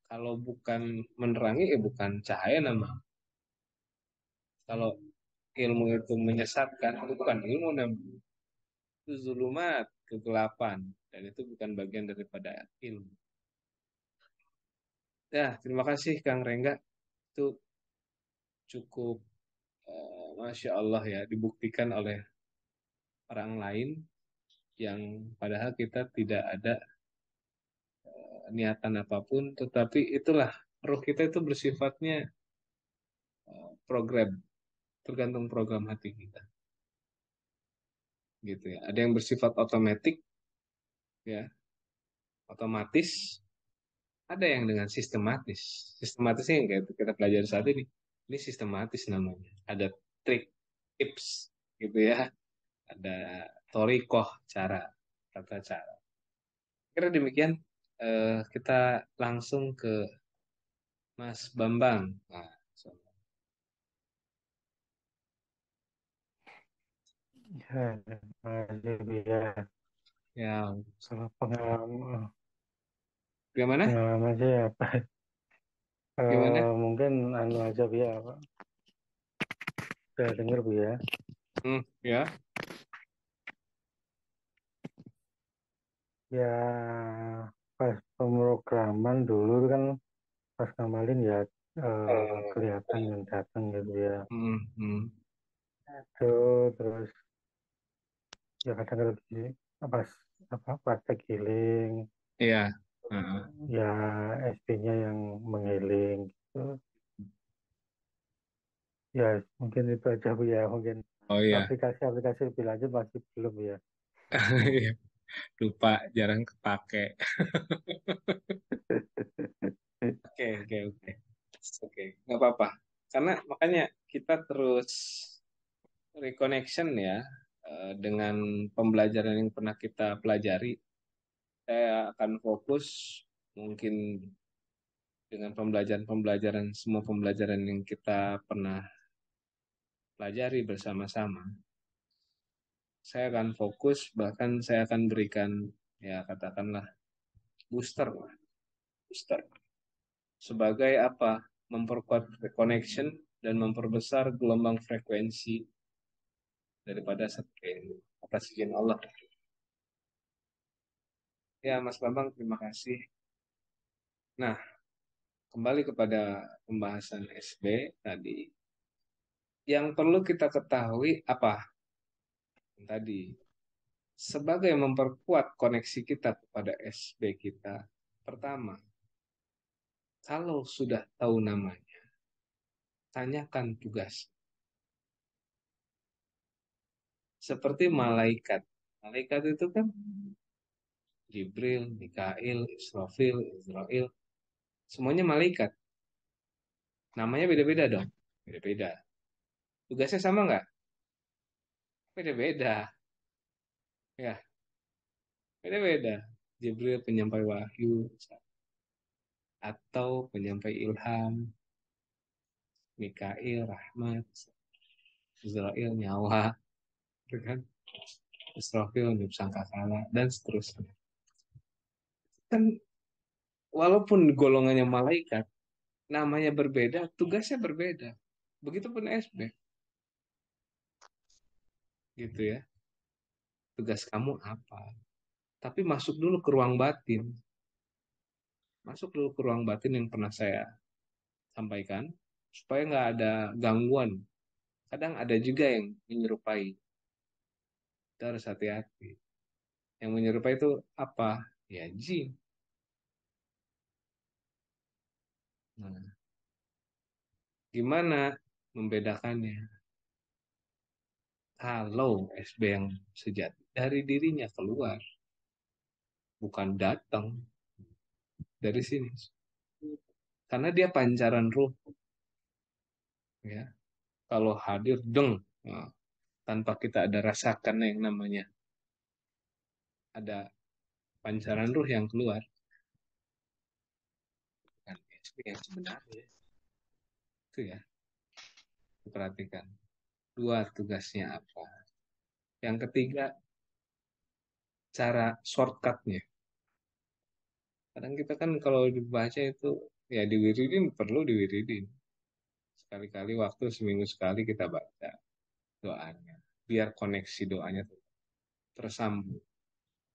Kalau bukan menerangi, bukan cahaya namanya. Kalau ilmu itu menyesatkan, itu bukan ilmu namanya. Itu zulumat, kegelapan. Dan itu bukan bagian daripada ilmu. Ya, terima kasih Kang Rengga. Itu cukup, Masya Allah ya, dibuktikan oleh orang lain yang padahal kita tidak ada niatan apapun, tetapi itulah roh kita itu bersifatnya program, tergantung program hati kita, gitu ya. Ada yang bersifat otomatis, ya, otomatis. Ada yang dengan sistematis. Sistematisnya yang kayak kita pelajari saat ini. Ini sistematis namanya. Ada trik, tips, gitu ya. Ada torikoh, cara, tata cara. Kira demikian. Kita langsung ke Mas Bambang. Nah, so-
Ya, jadi ya
ya,
kalau pengalaman
gimana?
pengalaman saya apa?
Gimana?
Mungkin anu aja Bu, ya, Pak. Saya dengar Bu ya.
Ya,
Ya pas pemrograman dulu kan pas ngamalin ya kelihatan yang datang gitu ya.
hmm, hmm.
Itu terus ya kadang kalau di apa praktek healing
Iya. Heeh.
ya SP-nya yang menghealing gitu. Ya mungkin itu aja Bu ya, mungkin
Oh iya.
aplikasi-aplikasi lebih lanjut masih belum ya.
Lupa, jarang kepake. Oke, oke, oke. Oke, nggak apa-apa. Karena makanya kita terus reconnection ya, dengan pembelajaran yang pernah kita pelajari. Saya akan fokus mungkin dengan pembelajaran-pembelajaran, semua pembelajaran yang kita pernah pelajari bersama-sama. Saya akan fokus, bahkan saya akan berikan, ya katakanlah, booster, booster. Sebagai apa? Memperkuat connection dan memperbesar gelombang frekuensi daripada atas izin Allah. Ya, Mas Bambang, terima kasih. Nah, kembali kepada pembahasan SB tadi. Yang perlu kita ketahui apa tadi? Sebagai memperkuat koneksi kita kepada SB kita. Pertama, kalau sudah tahu namanya, tanyakan tugas. seperti malaikat. Malaikat itu kan Jibril, Mikail, Israfil, Israel, semuanya malaikat. Namanya beda-beda dong, beda-beda. Tugasnya sama nggak? Beda-beda, ya, beda-beda. Jibril penyampai wahyu atau penyampai ilham, Mikail rahmat, Israel nyawa, gitu kan? Israfil niup sangkakala dan seterusnya. Kan walaupun golongannya malaikat, namanya berbeda, tugasnya berbeda. Begitupun SB, gitu ya. Tugas kamu apa? Tapi masuk dulu ke ruang batin. Masuk dulu ke ruang batin yang pernah saya sampaikan, supaya nggak ada gangguan. Kadang ada juga yang menyerupai. Kita harus hati-hati. Yang menyerupai itu apa? Ya jin. Nah, gimana membedakannya? Kalau SB yang sejati dari dirinya keluar, bukan datang dari sini. Karena dia pancaran ruh, ya. Kalau hadir deng, nah, tanpa kita ada rasakan yang namanya ada pancaran ruh yang keluar, kan SB yang sebenarnya itu ya. Perhatikan dua tugasnya apa. Yang ketiga, cara shortcutnya. Kadang kita kan kalau dibaca itu ya diwiridin, perlu diwiridin. Sekali-kali waktu seminggu sekali kita baca doanya. Biar koneksi doanya tuh tersambung.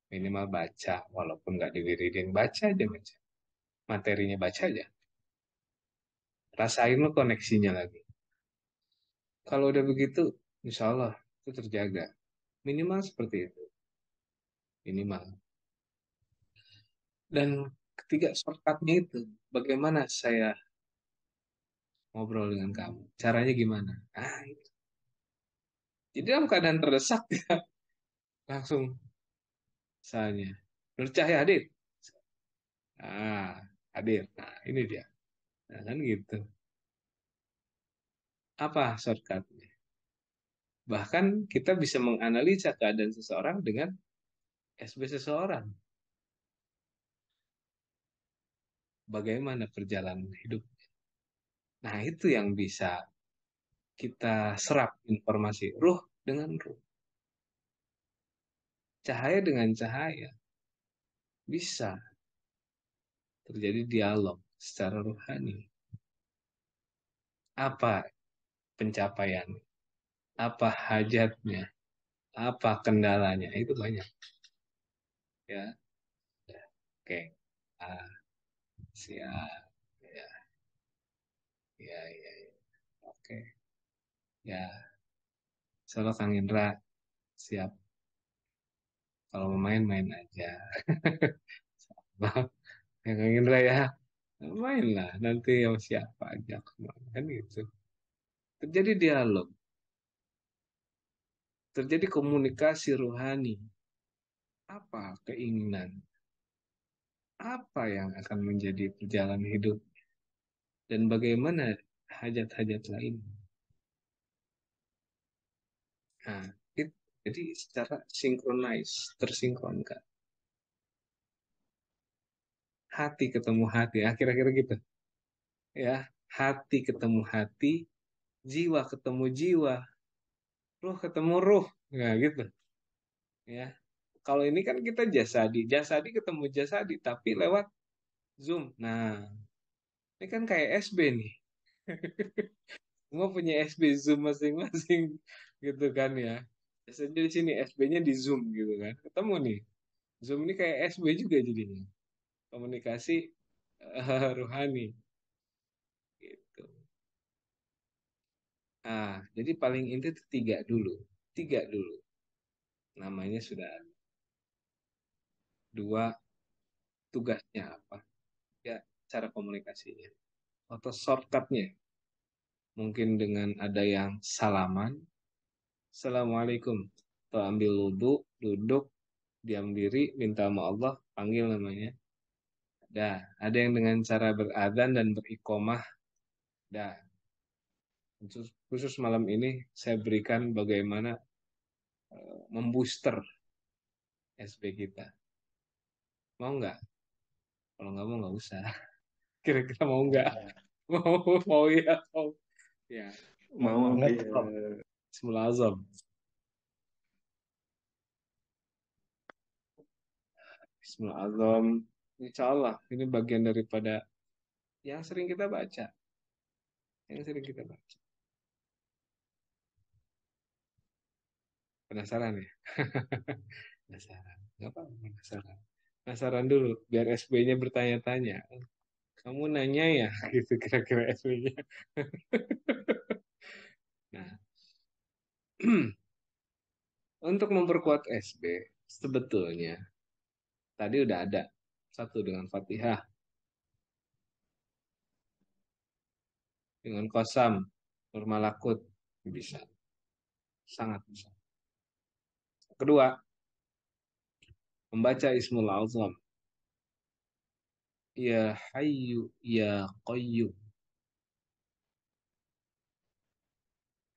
Minimal baca, walaupun nggak diwiridin. Baca aja, baca. Materinya baca aja. Rasain lo koneksinya lagi. Kalau udah begitu, insya Allah itu terjaga. Minimal seperti itu. Minimal. Dan ketiga shortcutnya itu, bagaimana saya ngobrol dengan kamu? Caranya gimana? Ah, itu. Jadi dalam keadaan terdesak ya, langsung misalnya, Nur Cahya hadir. Ah, hadir. Nah, ini dia. Nah, kan gitu. Apa shortcutnya? Bahkan kita bisa menganalisa keadaan seseorang dengan SB seseorang. Bagaimana perjalanan hidup. Nah, itu yang bisa kita serap informasi. Ruh dengan ruh. Cahaya dengan cahaya. Bisa terjadi dialog secara rohani. Apa pencapaian? Apa hajatnya? Apa kendalanya? Itu banyak. Ya, oke. Ah, siap. Ya, ya, ya, ya. Oke. Ya, solo Kang Indra siap. Kalau mau main main aja. Ya Kang Indra ya, main lah. Nanti sama siapa aja kan gitu. Terjadi dialog, terjadi komunikasi rohani. Apa keinginan? Apa yang akan menjadi perjalanan hidup? Dan bagaimana hajat-hajat lain? Nah, itu, jadi secara sinkronis, tersinkronkan. Hati ketemu hati, akhir-akhir gitu. Ya, hati ketemu hati, jiwa ketemu jiwa, ruh ketemu ruh. Nah, gitu. Ya. Kalau ini kan kita jasadi, jasadi ketemu jasadi, tapi lewat Zoom. Nah, ini kan kayak SB nih. Semua punya SB Zoom masing-masing, gitu kan ya. Biasanya di sini SB-nya di Zoom gitu kan. Ketemu nih. Zoom ini kayak SB juga jadinya. Komunikasi rohani gitu. Ah, jadi paling inti itu tiga dulu. Tiga dulu. Namanya sudah ada. Dua, tugasnya apa? Ya, cara komunikasinya. Atau shortcutnya. Mungkin dengan ada yang salaman. Assalamualaikum. Atau ambil wudhu, duduk, diam diri, minta sama Allah, panggil namanya. Dah, ada yang dengan cara beradzan dan beriqomah. Dah, khusus malam ini saya berikan bagaimana membooster SB kita. Mau nggak? Kalau nggak mau nggak usah. Kira-kira mau nggak?
Ya,
Mau ya, mau. Ya,
Mau
banget
ya.
kok.
Bismillahirrahmanirrahim. Bismillahirrahmanirrahim. Insya Allah ini bagian daripada yang sering kita baca. Yang sering kita baca. Penasaran ya? Penasaran. Nggak apa-apa, penasaran. Penasaran dulu, biar SB-nya bertanya-tanya. Kamu nanya ya, gitu kira-kira SB-nya. Nah, untuk memperkuat SB, sebetulnya tadi udah ada. Satu dengan Fatihah, dengan Qasam, Nur Malakut. Bisa, sangat bisa. Kedua, membaca Ismul Azam. Ya Hayyu, Ya Qayyum.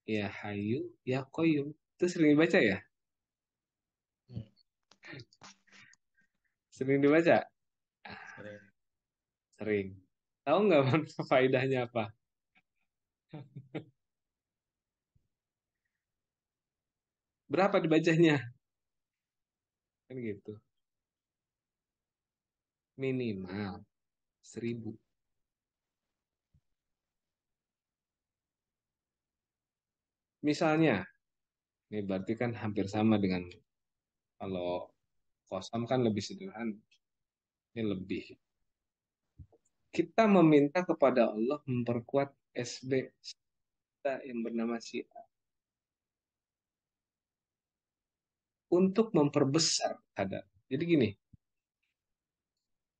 Ya Hayyu, Ya Qayyum. Itu sering dibaca ya?
Hmm,
Sering dibaca?
sering.
Sering. Tahu nggak manfaat faedahnya apa? Berapa dibacanya? Kan gitu. Minimal 1.000. Misalnya, ini berarti kan hampir sama dengan kalau kosam kan lebih sederhana. Ini lebih. Kita meminta kepada Allah memperkuat SB kita yang bernama Syiah untuk memperbesar kadar. Jadi gini,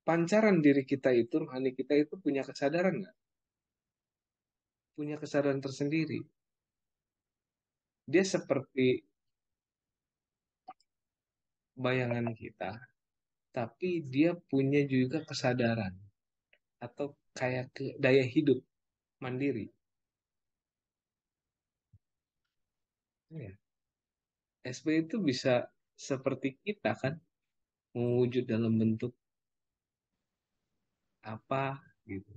pancaran diri kita itu, rohani kita itu punya kesadaran nggak? Punya kesadaran tersendiri. Dia seperti bayangan kita, tapi dia punya juga kesadaran atau kayak daya hidup mandiri. Ya. SB itu bisa seperti kita kan, mewujud dalam bentuk apa gitu.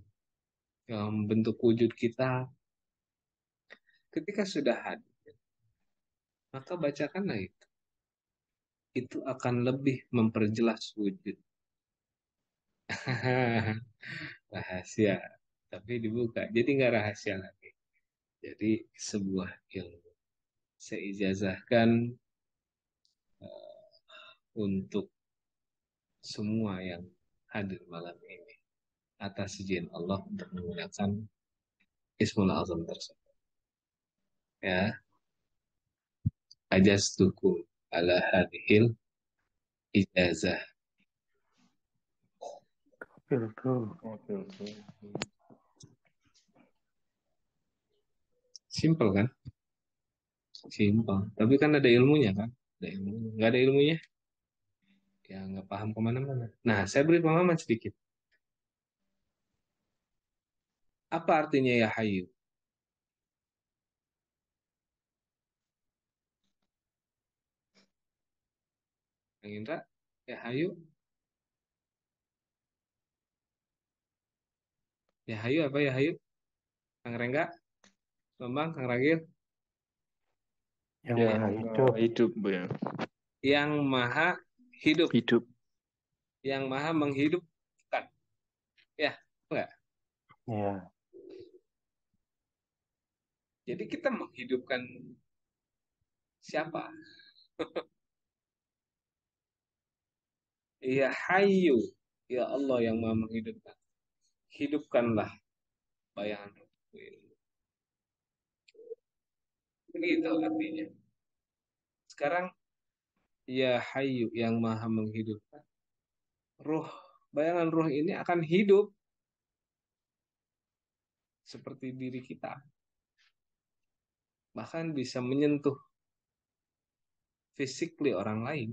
Dalam bentuk wujud kita, ketika sudah hadir, maka bacakanlah itu. Itu akan lebih memperjelas wujud. Rahasia, tapi dibuka. Jadi nggak rahasia lagi. Jadi sebuah ilmu. Saya ijazahkan untuk semua yang hadir malam ini atas izin Allah untuk menggunakan Ismul Azam tersebut. Ya, ajastukum ala hadhil ijazah.
Betul.
Oke, oke.
Simple kan? Simple. Tapi kan ada ilmunya kan? Ada ilmunya. Nggak ada ilmunya, ya nggak paham kemana-mana. Nah, saya beri pemahaman sedikit. Apa artinya ya hayu? Yang Indra, ya hayu? Ya hayu apa ya hayu? Kang Rengga, Bambang, Kang Ragil?
Yang
Yang
maha hidup.
hidup, Bu ya.
Yang maha hidup,
Hidup.
yang maha menghidupkan. Ya, enggak?
Ya,
Jadi kita menghidupkan siapa? Ya hayu, ya Allah yang maha menghidupkan. Hidupkanlah bayangan rohku ini. Begitu artinya. Sekarang, ya hayu yang maha menghidupkan. Ruh, bayangan ruh ini akan hidup seperti diri kita. Bahkan bisa menyentuh physically orang lain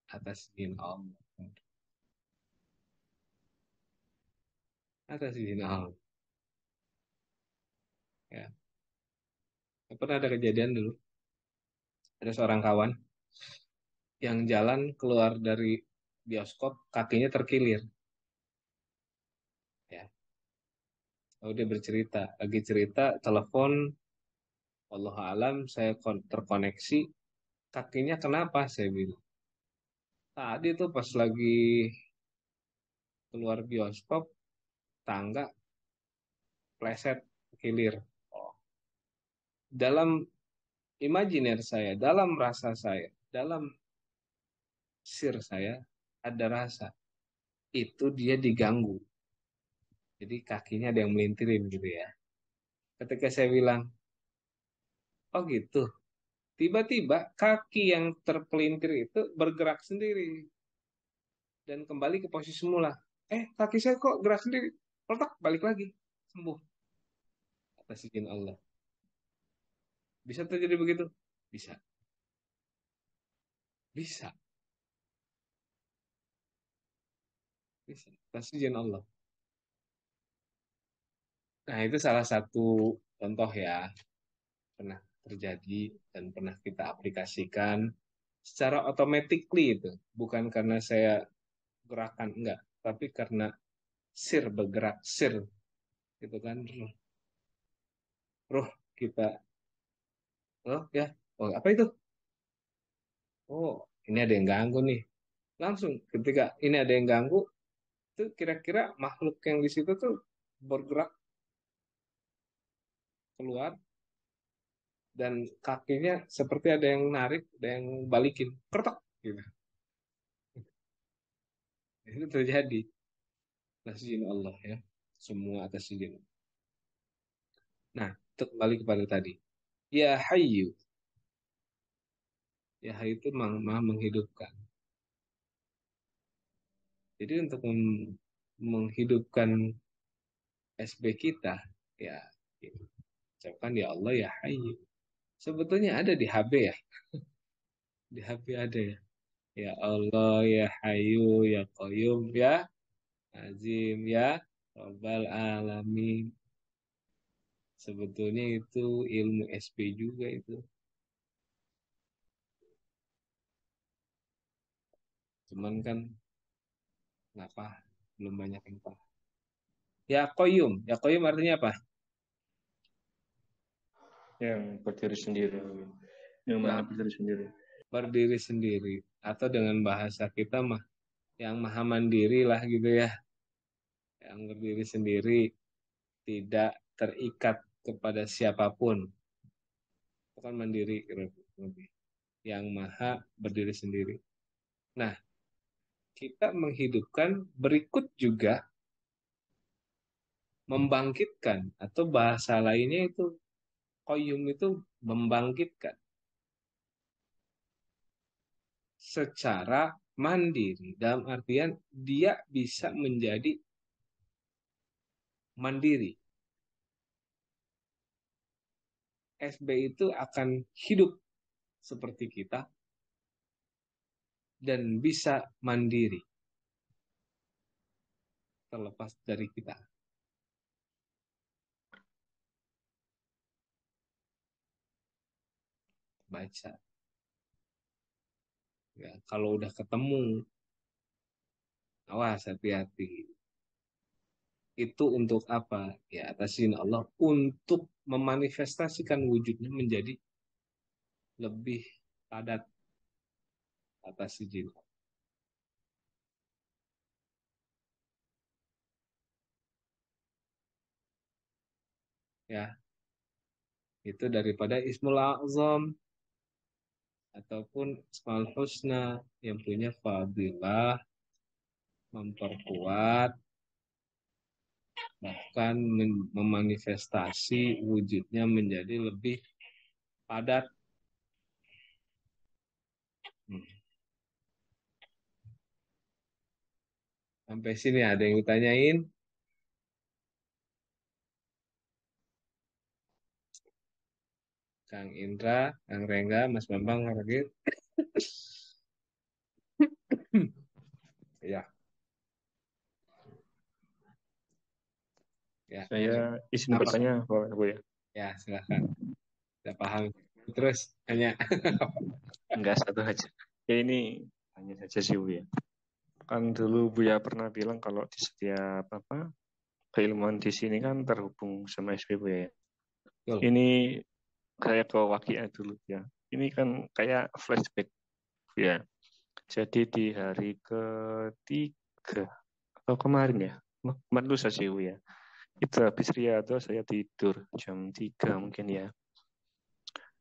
atas izin Allah. Atas izin Allah. Ya. Pernah ada kejadian dulu. Ada seorang kawan yang jalan keluar dari bioskop, kakinya terkilir. Ya. Lalu dia bercerita, lagi cerita, telepon, Allah alam, saya terkoneksi, kakinya kenapa? Saya bilang. Tadi tuh pas lagi keluar bioskop, tangga pleset, kilir. Oh. Dalam imajiner saya, dalam rasa saya, dalam sir saya, ada rasa. Itu dia diganggu. Jadi kakinya ada yang melintirin gitu ya. Ketika saya bilang, oh gitu. Tiba-tiba kaki yang terpelintir itu bergerak sendiri. Dan kembali ke posisi semula. Kaki saya kok gerak sendiri. Letak, balik lagi. Sembuh. Atas izin Allah. Bisa terjadi begitu? Bisa. Bisa. Bisa. Atas izin Allah. Nah, itu salah satu contoh ya. Pernah terjadi dan pernah kita aplikasikan secara automatically itu. Bukan karena saya gerakan, enggak. Tapi karena sir bergerak, sir. Gitu kan. Roh kita. Oh ya. Oh, apa itu? Oh, ini ada yang ganggu nih. Langsung ketika ini ada yang ganggu, itu kira-kira makhluk yang di situ tuh bergerak keluar dan kakinya seperti ada yang narik, ada yang balikin, kertok gitu. Itu terjadi atas izin Allah ya, semua atas izin. Nah, itu kembali kepada tadi. Ya Hayyu, ya Hayyu itu maha menghidupkan. Jadi untuk menghidupkan SB kita, ya, gitu. Ucapkan ya Allah ya Hayyu. Sebetulnya ada di HB ya, di HB ada ya. Ya Allah, ya Hayu, ya Qayyum, ya Azim, ya Rabbal Alamin. Sebetulnya itu ilmu SP juga itu. Cuman kan kenapa belum banyak yang tahu. Ya Qayyum artinya apa?
Yang berdiri sendiri. Yang
Ya,
maha berdiri sendiri.
berdiri sendiri. Atau dengan bahasa kita mah yang maha mandiri lah gitu ya. Yang berdiri sendiri, tidak terikat kepada siapapun. Bukan mandiri lebih. Yang maha berdiri sendiri. Nah, kita menghidupkan berikut juga membangkitkan atau bahasa lainnya itu qayyum itu membangkitkan secara mandiri dalam artian dia bisa menjadi mandiri. SB itu akan hidup seperti kita dan bisa mandiri terlepas dari kita. Baca. Ya, kalau udah ketemu, awas hati-hati. Itu untuk apa? Ya, atas izin Allah untuk memanifestasikan wujudnya menjadi lebih padat atas izin Allah. Ya, itu daripada Ismul Azam ataupun Asmaul Husna yang punya fadilah memperkuat bahkan memanifestasi wujudnya menjadi lebih padat. Hmm. Sampai sini ada yang ditanyain? Kang Indra, Kang Rengga, Mas Bambang, Ragil. Ya, ya,
Saya izin
apa?
bertanya, Pak Bu ya.
Ya, silakan. Saya paham. Terus hanya
Enggak, satu aja. Ya ini tanya saja sih Bu ya. Kan dulu Bu ya pernah bilang kalau di setiap keilmuan di sini kan terhubung sama SP Bu ya.
betul.
Ini kayak ke wakia dulu ya. Ini kan kayak flashback Bu ya. Jadi di hari ketiga atau kemarin ya, kemarin lusa sih Bu ya. Itu habis Riyadhah saya tidur jam 3 mungkin ya.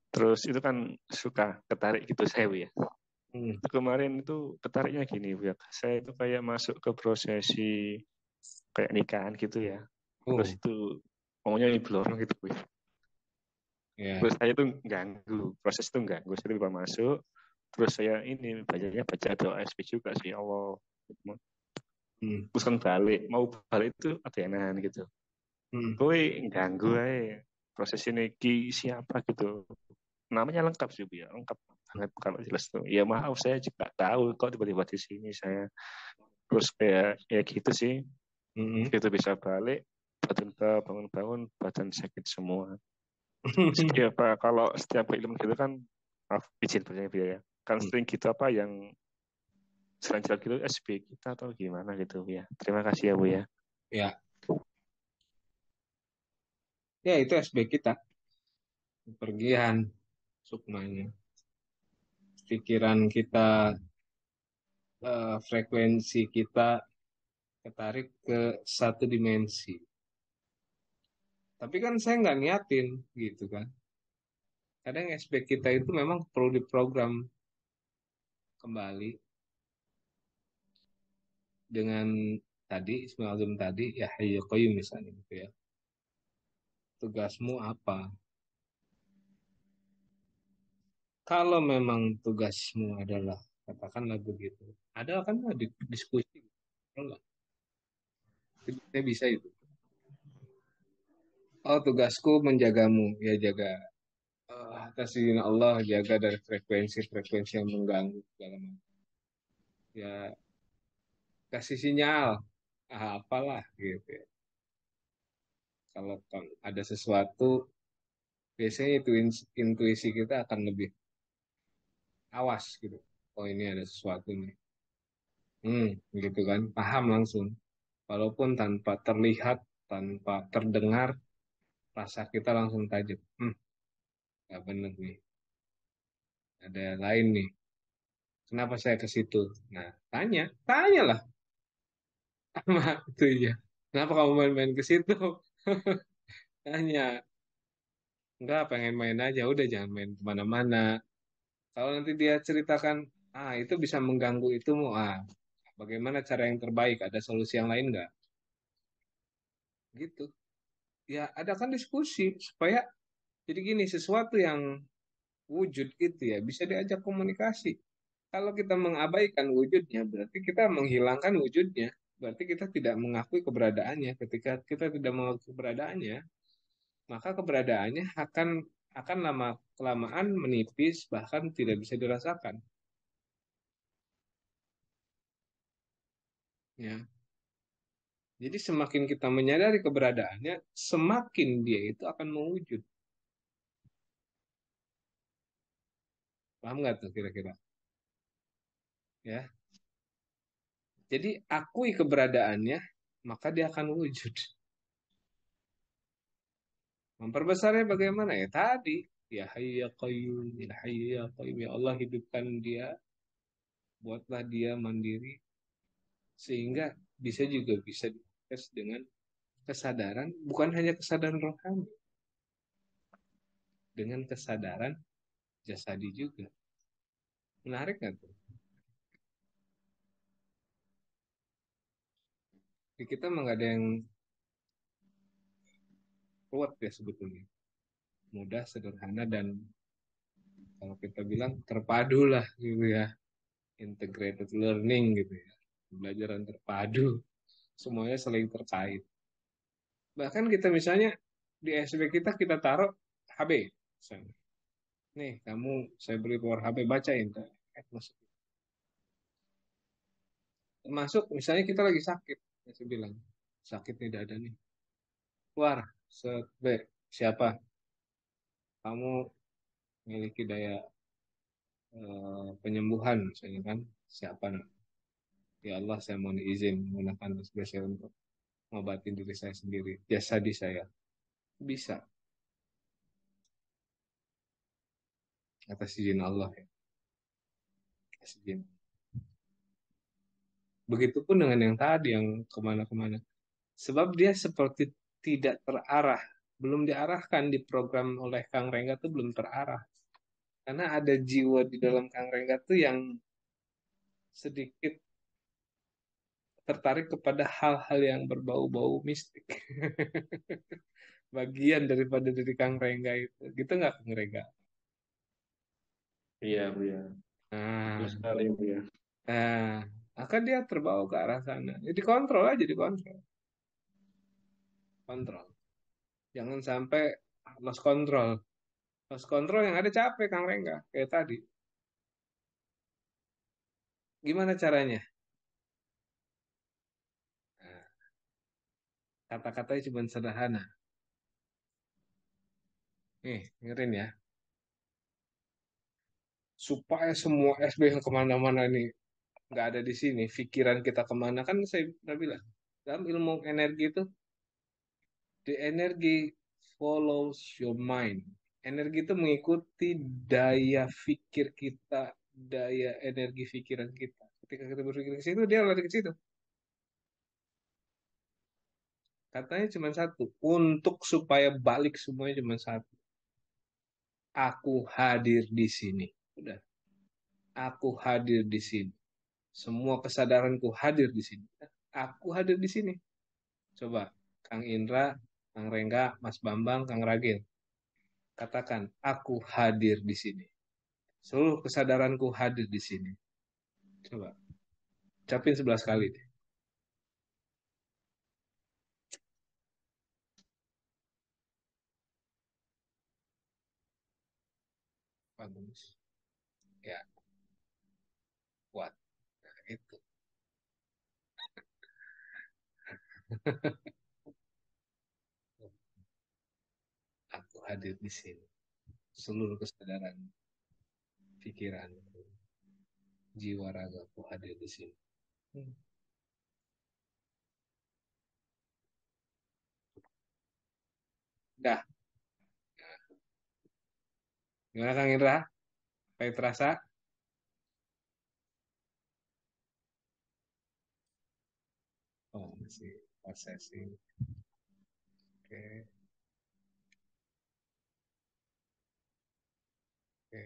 Terus itu kan suka ketarik gitu saya Bu ya.
Hmm.
Kemarin itu ketariknya gini Bu ya. Saya itu kayak masuk ke prosesi kayak nikahan gitu ya. Terus
Oh,
itu maunya blorong gitu Bu ya.
ya.
Terus saya itu ganggu, proses itu ganggu. Saya tiba masuk, terus saya ini bacanya baca doa SP juga sih Allah.
Hmm.
Terus kan mau balik itu ada enakan gitu.
Hmm.
Kowe ganggu aja. Proses ini siapa gitu. Namanya lengkap sih Bu ya, lengkap banget kalau jelas tuh. Ya maaf saya juga tahu kok tiba-tiba di sini saya terus kayak ya gitu sih.
Hmm.
Itu bisa balik badan bangun-bangun badan sakit semua. Jadi apa kalau setiap ilmu gitu kan maaf izin bertanya Bu ya. Kan sering gitu apa yang jalan-jalan gitu SB kita atau gimana gitu Bu ya. Terima kasih ya Bu ya.
Ya, ya itu SB kita. Pergian sukmanya. Pikiran kita, frekuensi kita ketarik ke satu dimensi. Tapi kan saya nggak niatin gitu kan. Kadang SB kita itu memang perlu diprogram kembali dengan tadi Ismail Azam tadi ya Hayyu Qayyum misalnya gitu ya. Tugasmu apa? Kalau memang tugasmu adalah katakanlah begitu. Ada kan diskusi. Enggak, saya bisa itu. Oh, tugasku menjagamu. Ya jaga atas izin Allah, jaga dari frekuensi-frekuensi yang mengganggu segala macam. Ya kasih sinyal, apalah gitu ya. Kalau ada sesuatu, biasanya itu intuisi kita akan lebih awas gitu. Oh ini ada sesuatu nih. Gitu kan, paham langsung. Walaupun tanpa terlihat, tanpa terdengar, rasa kita langsung tajam. Gak bener nih. Ada yang lain nih. Kenapa saya ke situ? Nah, tanyalah sama itu ya. Kenapa kamu main-main ke situ? Tanya. Enggak, pengen main aja. Udah jangan main kemana-mana. Kalau nanti dia ceritakan, itu bisa mengganggu itu, bagaimana cara yang terbaik? Ada solusi yang lain nggak? Gitu. Ya, adakan diskusi supaya jadi gini, sesuatu yang wujud itu ya bisa diajak komunikasi. Kalau kita mengabaikan wujudnya, berarti kita menghilangkan wujudnya. Berarti kita tidak mengakui keberadaannya. Ketika kita tidak mengakui keberadaannya, maka keberadaannya akan lama kelamaan menipis, bahkan tidak bisa dirasakan. Ya. Jadi semakin kita menyadari keberadaannya, semakin dia itu akan mewujud. Paham nggak tuh kira-kira? Ya. Jadi akui keberadaannya, maka dia akan wujud. Memperbesarnya bagaimana ya? Tadi, ya Hayyu ya Qayyum, ya Hayyu ya Qayyum, ya Allah hidupkan dia, buatlah dia mandiri, sehingga bisa diakses dengan kesadaran, bukan hanya kesadaran rohani, dengan kesadaran jasadi juga. Menarik nggak tuh? Di kita emang nggak ada yang kuat ya sebetulnya. Mudah, sederhana, dan kalau kita bilang terpadu lah gitu ya. Integrated learning gitu ya. Pembelajaran terpadu. Semuanya saling terkait. Bahkan kita misalnya di SB kita taruh HB. Misalnya. Nih, kamu saya beri power HP, bacain. Masuk. Masuk, misalnya kita lagi sakit. Saya bilang, sakit tidak ada nih. Keluar, siapa? Kamu memiliki daya penyembuhan, misalnya kan? Siapa nih? Ya Allah, saya mohon izin menggunakan spesial untuk mengobati diri saya sendiri. Jasadi saya. Bisa, atas izin Allah ya. Atas izin. Begitupun dengan yang tadi, yang kemana-kemana. Sebab dia seperti tidak terarah. Belum diarahkan, di program oleh Kang Rengga tuh belum terarah. Karena ada jiwa di dalam Kang Rengga tuh yang sedikit tertarik kepada hal-hal yang berbau-bau mistik. Bagian daripada diri Kang Rengga itu. Gitu nggak Kang Rengga?
Iya, Bu ya.
Nah,
Betul sekali, Bu ya.
nah, akan dia terbawa ke arah sana. Jadi kontrol aja, dikontrol. Kontrol. Jangan sampai lost control. Lost control yang ada capek Kang Rengga. Kayak tadi. Gimana caranya? Nah, kata-katanya cuma sederhana. Nih, dengerin ya. Supaya semua SB yang kemana-mana ini nggak ada di sini, pikiran kita kemana, kan saya udah bilang. Dalam ilmu energi itu, the energy follows your mind. Energi itu mengikuti daya pikir kita, daya energi pikiran kita. Ketika kita berpikir ke situ, dia lari ke situ. Katanya cuma satu. Untuk supaya balik semuanya cuma satu. Aku hadir di sini. Udah. Aku hadir di sini. Semua kesadaranku hadir di sini. Aku hadir di sini. Coba, Kang Indra, Kang Rengga, Mas Bambang, Kang Ragil. Katakan, aku hadir di sini. Seluruh kesadaranku hadir di sini. Coba, ucapin 11 kali deh. Bagus. Ya, kuat. Nah, itu. Aku hadir di sini. Seluruh kesadaran, pikiran, jiwa raga aku hadir di sini. Dah. Gimana Kang Indra? Kayak terasa? Oh, masih processing. Oke, oke.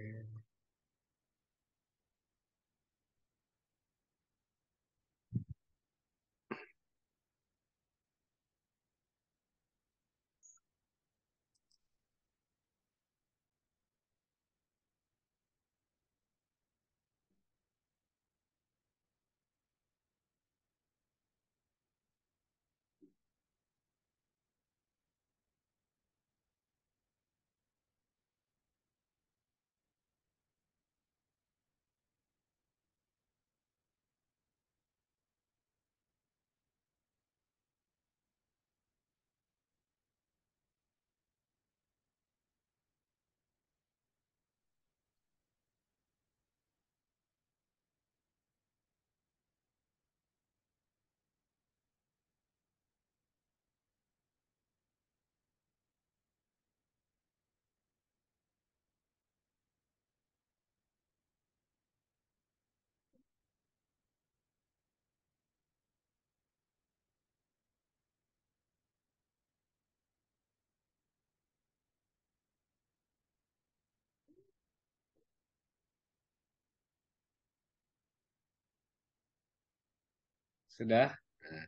Sudah? Nah,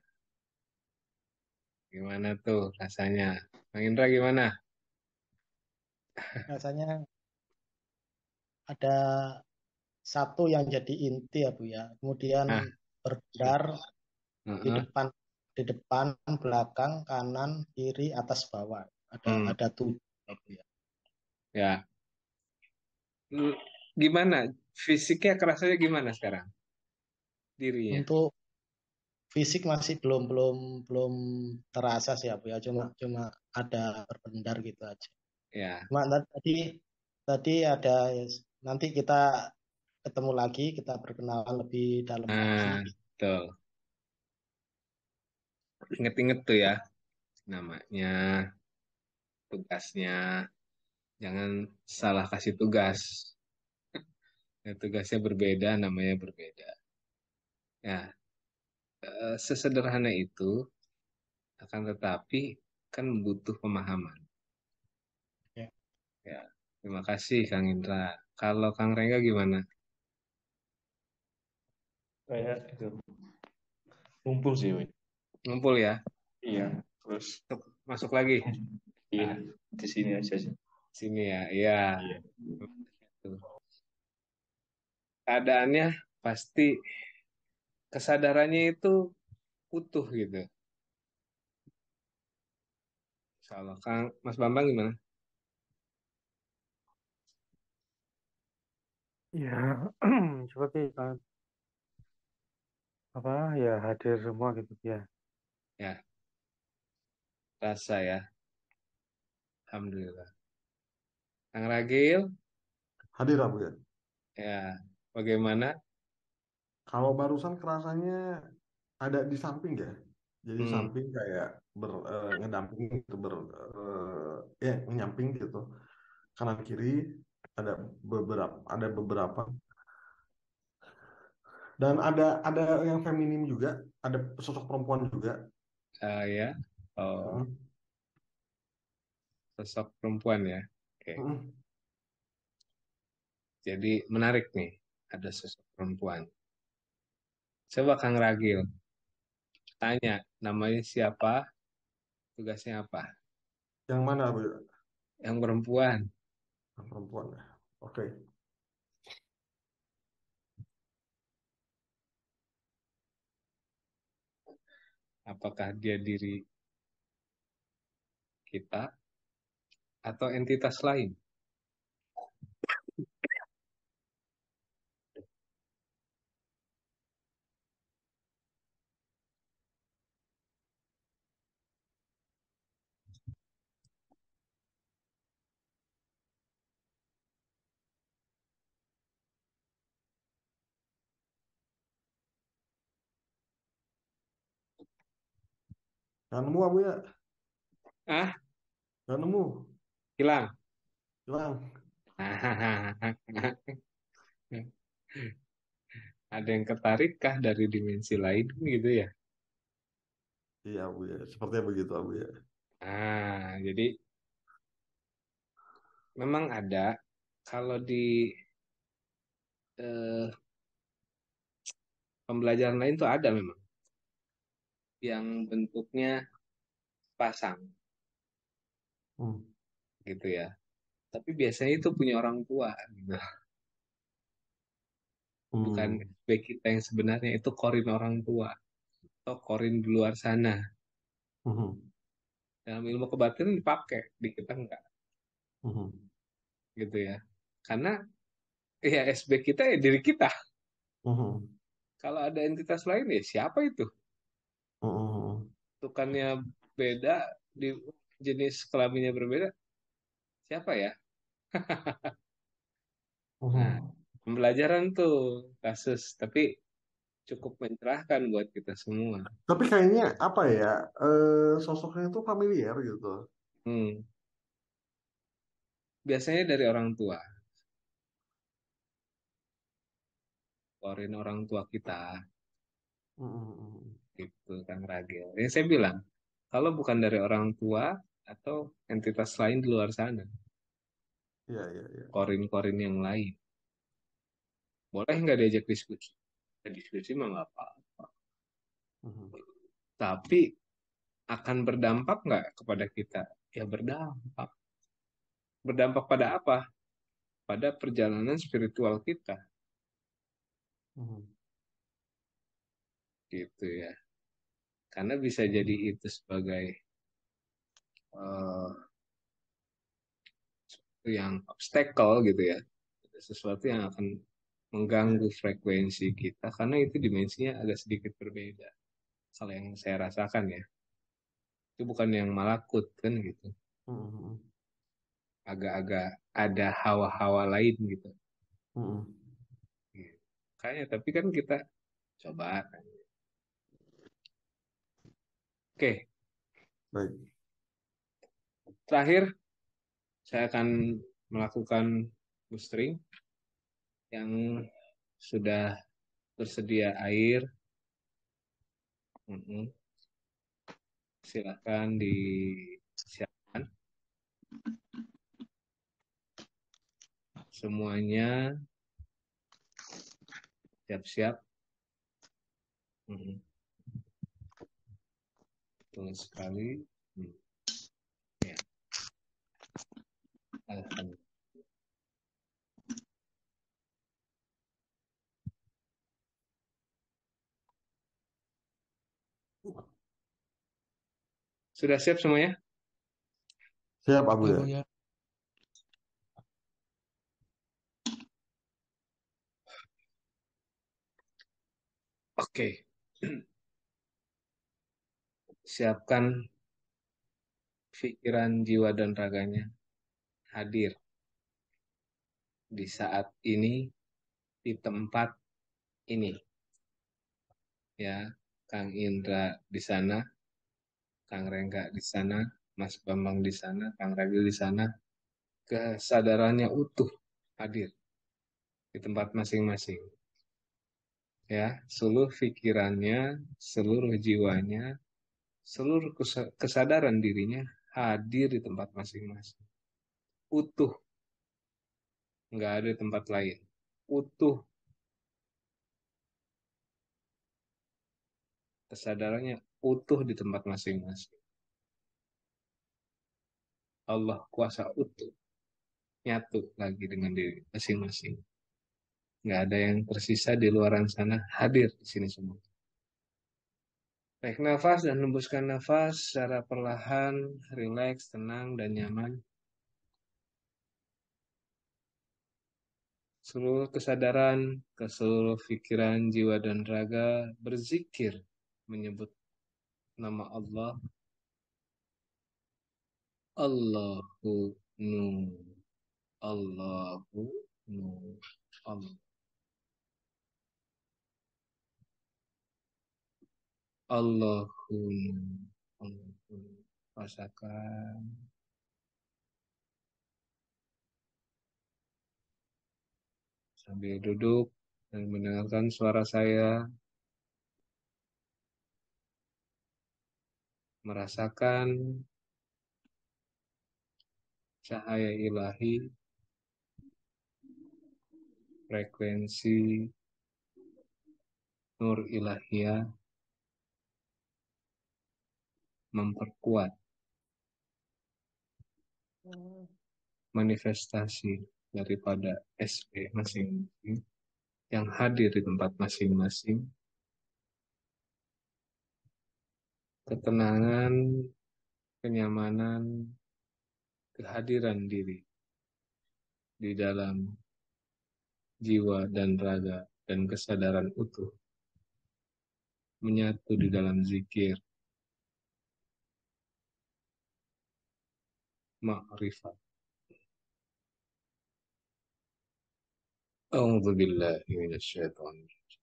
gimana tuh rasanya? Kang Indra gimana?
Rasanya ada satu yang jadi inti ya Bu ya. Kemudian
Nah,
berbiar di
heeh.
depan, di depan, belakang, kanan, kiri, atas, bawah. Ada
Hmm,
ada tujuh ya Bu ya.
ya. Gimana? Fisiknya kerasanya gimana sekarang? Dirinya.
Untuk fisik masih belum belum belum terasa sih ya Bu ya. Cuma cuma ada berpendar gitu aja.
Ya.
Cuma tadi tadi ada nanti kita ketemu lagi, kita berkenalan lebih dalam lagi.
Nah, tuh. Inget-inget tuh ya namanya, tugasnya. Jangan salah kasih tugas. Ya, tugasnya berbeda, namanya berbeda. Ya, sesederhana itu, akan tetapi kan butuh pemahaman.
Ya.
Ya, terima kasih Kang Indra. Kalau Kang Rengga gimana?
Kayak itu ngumpul sih, Win.
Ngumpul ya?
Iya, terus
Masuk lagi?
iya
Ah,
di sini aja sih.
sini ya. Iya.
Iya.
Tuh. Keadaannya pasti kesadarannya itu utuh gitu. Insyaallah. Kang Mas Bambang gimana?
Ya, seperti apa ya hadir semua gitu ya.
Ya, rasa ya. Alhamdulillah. Kang Ragil,
Hadir Abu ya.
ya bagaimana?
Kalau barusan kerasanya ada di samping ya. Jadi
Hmm,
samping kayak ngedamping gitu, ya nyamping gitu. Kanan kiri ada beberapa dan ada yang feminim juga, ada sosok perempuan juga.
ya. Oh,
Mm,
sosok perempuan ya. Oke.
mm.
Jadi menarik nih, ada sosok perempuan. Coba Kang Ragil tanya, namanya siapa, tugasnya apa?
Yang mana Bu?
Yang perempuan,
Yang perempuan ya. Oke.
apakah dia diri kita atau entitas lain?
Gak nemu Abu ya?
Ah,
Gak nemu.
hilang.
Hilang.
Ada yang ketarikkah dari dimensi lain gitu ya?
Iya Abu ya. Sepertinya begitu Abu ya.
Jadi memang ada kalau di eh, pembelajaran lain tuh ada memang yang bentuknya pasang
Hmm.
gitu ya. Tapi biasanya itu punya orang tua gitu. Bukan
Hmm.
baik kita yang sebenarnya itu korin orang tua atau korin di luar sana.
Hmm.
Dalam ilmu kebatinan dipakai, di kita enggak
Hmm.
gitu ya. Karena ya SB kita ya diri kita.
Hmm.
Kalau ada entitas lain ya siapa itu?
Hmm.
Tukannya beda, di jenis kelaminnya berbeda, siapa ya? Nah,
Hmm.
pembelajaran tuh kasus, tapi cukup mencerahkan buat kita semua.
Tapi kayaknya apa ya? Sosoknya itu familiar gitu.
Hmm. Biasanya dari orang tua, korin orang tua kita,
Hmm.
gitu Kang Ragil. Yang saya bilang, kalau bukan dari orang tua atau entitas lain di luar sana,
Iya, iya, iya.
korin-korin yang lain, boleh nggak diajak diskusi? Ya, diskusi mah nggak apa-apa.
Hmm.
Tapi akan berdampak nggak kepada kita? Ya berdampak. Berdampak pada apa? Pada perjalanan spiritual kita,
Hmm.
gitu ya. Karena bisa jadi itu sebagai yang obstacle gitu ya, sesuatu yang akan mengganggu frekuensi kita karena itu dimensinya agak sedikit berbeda. Kalau yang saya rasakan ya, itu bukan yang malakut kan gitu.
Mm-mm.
Agak-agak ada hawa-hawa lain gitu.
Mm-mm.
Kayaknya tapi kan kita coba. Oke,
Baik.
terakhir saya akan melakukan boostering yang sudah tersedia air. Silakan disiapkan semuanya, siap-siap. Betul sekali. Ya, alhamdulillah. Sudah siap semuanya?
Siap, Abu
Ya,
ya.
Bu, ya.
Oke. Siapkan pikiran, jiwa, dan raganya hadir di saat ini, di tempat ini. Ya, Kang Indra di sana, Kang Rengga di sana, Mas Bambang di sana, Kang Ragil di sana. Kesadarannya utuh hadir di tempat masing-masing. Ya, seluruh pikirannya, seluruh jiwanya, seluruh kesadaran dirinya hadir di tempat masing-masing. Utuh, nggak ada tempat lain. Utuh, kesadarannya utuh di tempat masing-masing. Allah kuasa utuh, nyatu lagi dengan diri masing-masing. Nggak ada yang tersisa di luaran sana, hadir di sini semua. Tarik nafas dan hembuskan nafas secara perlahan, rileks, tenang, dan nyaman. Seluruh kesadaran, ke seluruh pikiran, jiwa, dan raga berzikir, menyebut nama Allah. Allahu Nur, Allahu Nur, Allah. Allahu Nur, Allahu Nur. Rasakan sambil duduk dan mendengarkan suara saya, merasakan cahaya ilahi, frekuensi nur ilahiyah memperkuat manifestasi daripada SP masing-masing yang hadir di tempat masing-masing. Ketenangan, kenyamanan, kehadiran diri di dalam jiwa dan raga dan kesadaran utuh menyatu di dalam zikir ma'rifat. A'udzu billahi minasyaitonir rajim.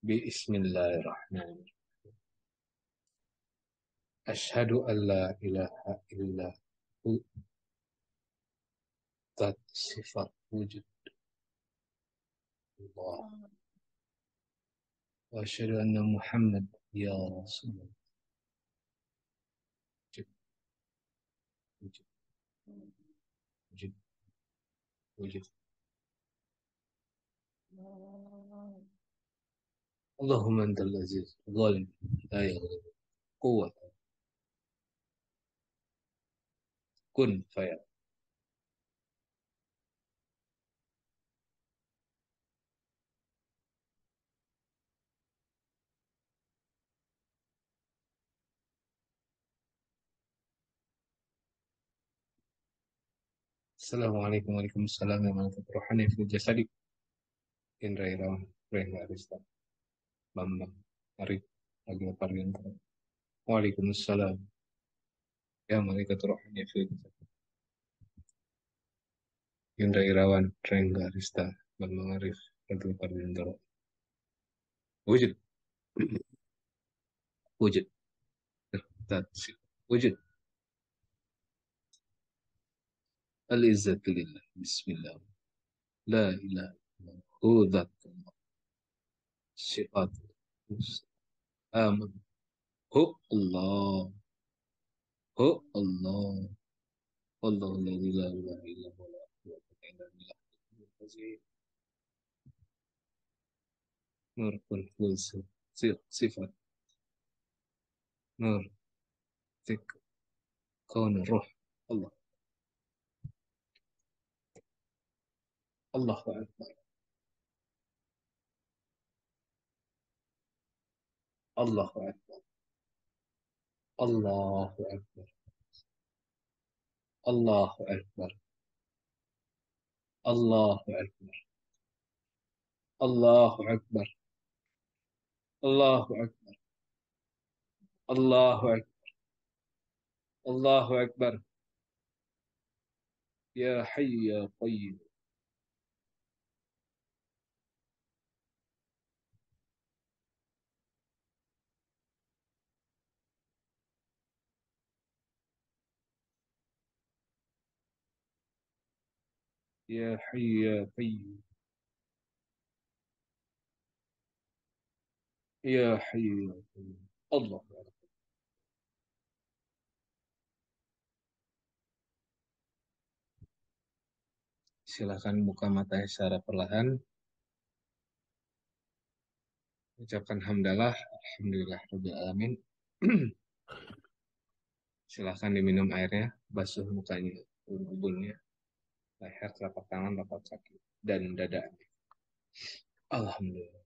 Bismillahirrahmanirrahim. Asyhadu an la ilaha illa hu, zat sifat wujud Allah. Wa asyhadu anna Muhammad ya Rasulullah. Wujud, wujud, wujud, wujud. Allahumma antal aziz, ghalib, la yaghlib, quwwat, kun faya. Assalamualaikum warahmatullahi wabarakatuh. Rohani fil jasadi. Indra Irawan. Rengga Arista. Bambang. Arif. Lagi Parliantara. Waalaikumsalam. Ya malaikatul rohani fil jasadi. Indra Irawan. Rengga Arista. Bambang Arif. Lagi Parliantara. Wujud. Wujud. Wujud. Al-izzatu lillah. Bismillah. La ilaha illallah. Hudatullah. Syifatul. Amin. Hu Allah. Hu Allah. Wallahu la ilaha illa huwa la quwwata illa billah. Nur kun ful sifat. Nur fik kaun ruh. Allah. Allahu akbar. Allahu akbar. Allahu akbar. Allahu akbar. Allahu akbar. Allahu akbar. Allahu akbar. Allahu akbar. Allahu akbar. Ya hayy ya qayyum. Ya hayy ya qayyum. Ya hayy ya qayyum. Allah. Silakan buka mata secara perlahan. Ucapkan hamdalah. Alhamdulillah rabbil alamin. Silakan diminum airnya, basuh mukanya, ubunnya, leher, telapak tangan, telapak kaki, dan dada. Alhamdulillah.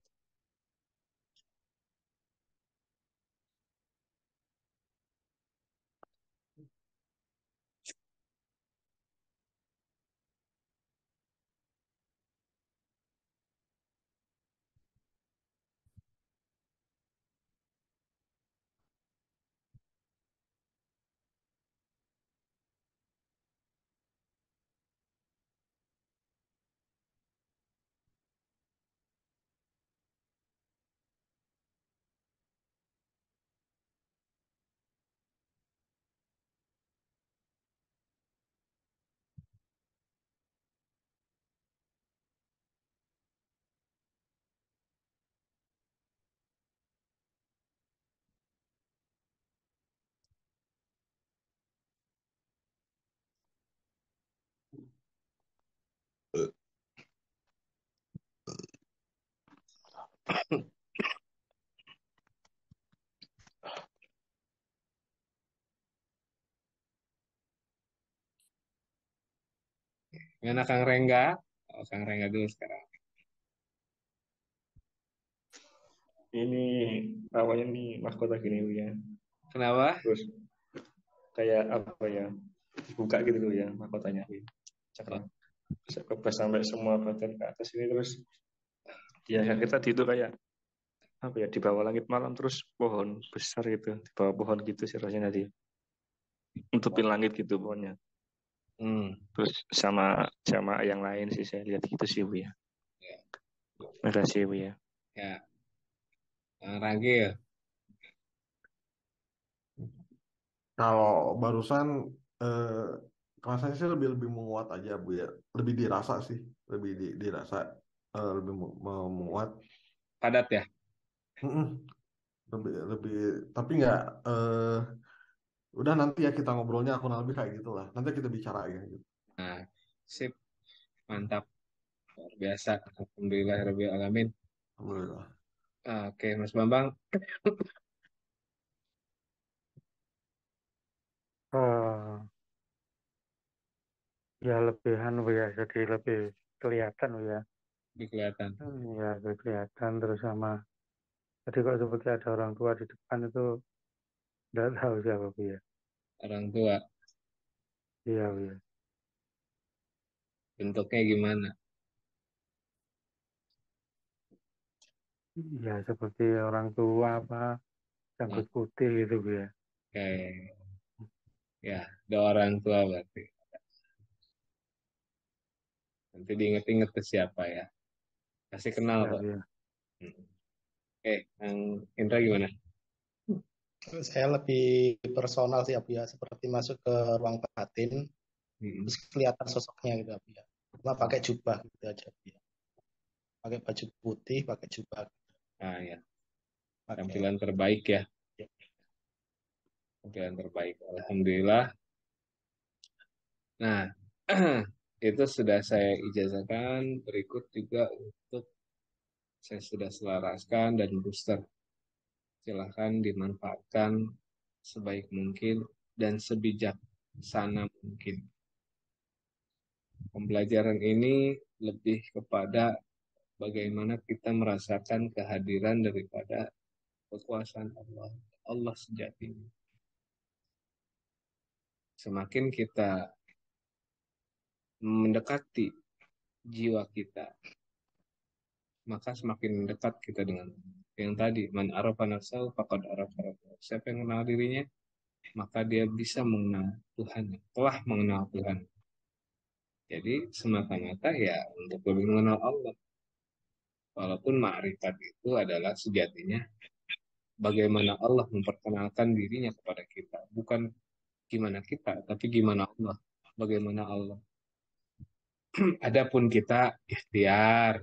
Mana Kang Rengga? Oh, Kang Rengga dulu sekarang.
Ini awalnya nih mahkota gini Bu, ya.
Kenapa?
Terus kayak apa ya? Buka gitu dulu ya mahkotanya. Cakra. Bisa kebas sampai semua bagian ke atas ini terus ya kita itu kayak apa ya di bawah langit malam terus pohon besar gitu di bawah pohon gitu sih rasanya tadi nutupin langit gitu pohonnya terus sama sama yang lain sih saya lihat gitu sih Bu ya.
Ya.
Makasih Bu ya.
Ya. Kang Ragil.
Kalau barusan eh, rasanya sih lebih lebih menguat aja Bu ya, lebih dirasa sih, lebih dirasa lebih menguat.
Padat ya?
Mm-mm. Lebih lebih tapi nggak udah nanti ya kita ngobrolnya aku lebih kayak gitulah. Nanti kita bicara ya gitu.
Nah, sip. Mantap. Luar biasa. Alhamdulillah rabbil alamin.
Alhamdulillah.
Oke, Mas Bambang.
Eh, ya lebihan Bu ya, jadi lebih kelihatan Bu ya.
Lebih kelihatan.
Ya lebih kelihatan terus sama. Jadi kok seperti ada orang tua di depan itu tidak tahu siapa Bu ya.
Orang tua.
Iya Bu ya.
Bentuknya gimana?
Ya seperti orang tua apa
Nah,
rambut putih gitu Bu ya.
kayak ya, ada orang tua berarti. Nanti diinget-inget ke siapa ya. Kasih kenal
Ya
kok.
Bu ya.
Hmm. Oke, yang Indra gimana?
Saya lebih personal sih Abu ya, seperti masuk ke ruang batin,
Hmm.
terus kelihatan sosoknya gitu Abu ya. Cuma pakai jubah gitu aja Abu ya. Pakai baju putih, pakai jubah,
Nah ya,
pakai
tampilan terbaik ya.
ya.
Tampilan terbaik. Alhamdulillah. Nah, itu sudah saya ijazahkan. Berikut juga untuk saya sudah selaraskan dan booster. Silahkan dimanfaatkan sebaik mungkin dan sebijaksana mungkin. Pembelajaran ini lebih kepada bagaimana kita merasakan kehadiran daripada kekuasaan Allah. Allah sejatinya. Semakin kita mendekati jiwa kita, maka semakin dekat kita dengan yang tadi, man arafa nafsahu faqad arafa rabbahu. Siapa yang mengenal dirinya, maka dia bisa mengenal Tuhan, telah mengenal Tuhan. Jadi semata-mata ya untuk lebih mengenal Allah. Walaupun ma'rifat itu adalah sejatinya bagaimana Allah memperkenalkan dirinya kepada kita, bukan gimana kita, tapi gimana Allah, bagaimana Allah. Adapun kita ikhtiar,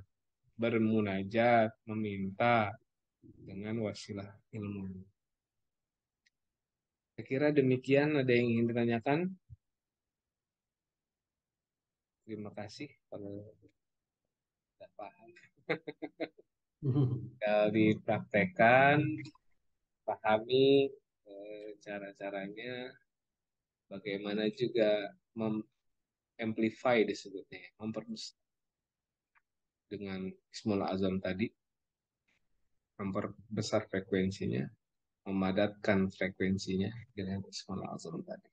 bermunajat, meminta dengan wasilah ilmu. Saya kira demikian. Ada yang ingin ditanyakan? Terima kasih kalau tidak paham. Kalau dipraktekkan, pahami cara-caranya, bagaimana juga amplify disebutnya, memperbesar dengan Ismul Azam tadi, memperbesar frekuensinya, memadatkan frekuensinya dengan Ismul Azam tadi.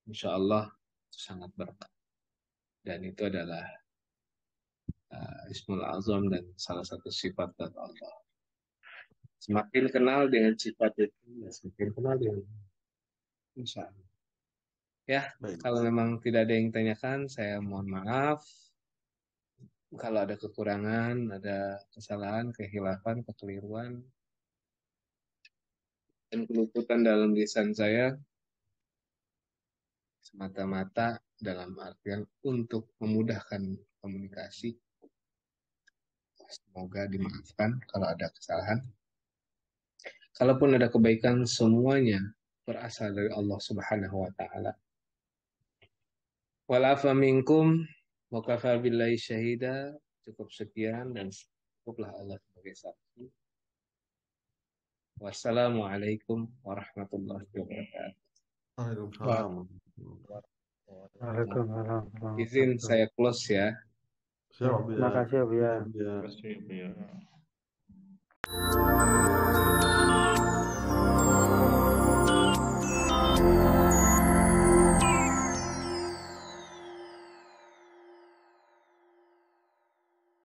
Insya Allah itu sangat berkah. Dan itu adalah Ismul Azam dan salah satu sifat dari Allah. Semakin kenal dengan sifat itu, ya semakin kenal dengan Insya Allah. Ya,
Baik.
kalau memang tidak ada yang tanyakan, saya mohon maaf. Kalau ada kekurangan, ada kesalahan, kehilafan, kekeliruan, dan keluputan dalam lisan saya, semata-mata dalam artian untuk memudahkan komunikasi. Semoga dimaafkan kalau ada kesalahan. Kalaupun ada kebaikan, semuanya berasal dari Allah Subhanahu wa Ta'ala. Walafa minkum wa kafa billahi syahida. Cukup sekian dan cukuplah Allah sebagai saksi. Wassalamualaikum warahmatullahi wabarakatuh.
Waalaikumsalam.
Waalaikumsalam warahmatullahi
Izin
wabarakatuh.
saya close ya.
Siap,
Terima
ya.
kasih ya Bu ya.
Ya.
Terima kasih, Bu ya.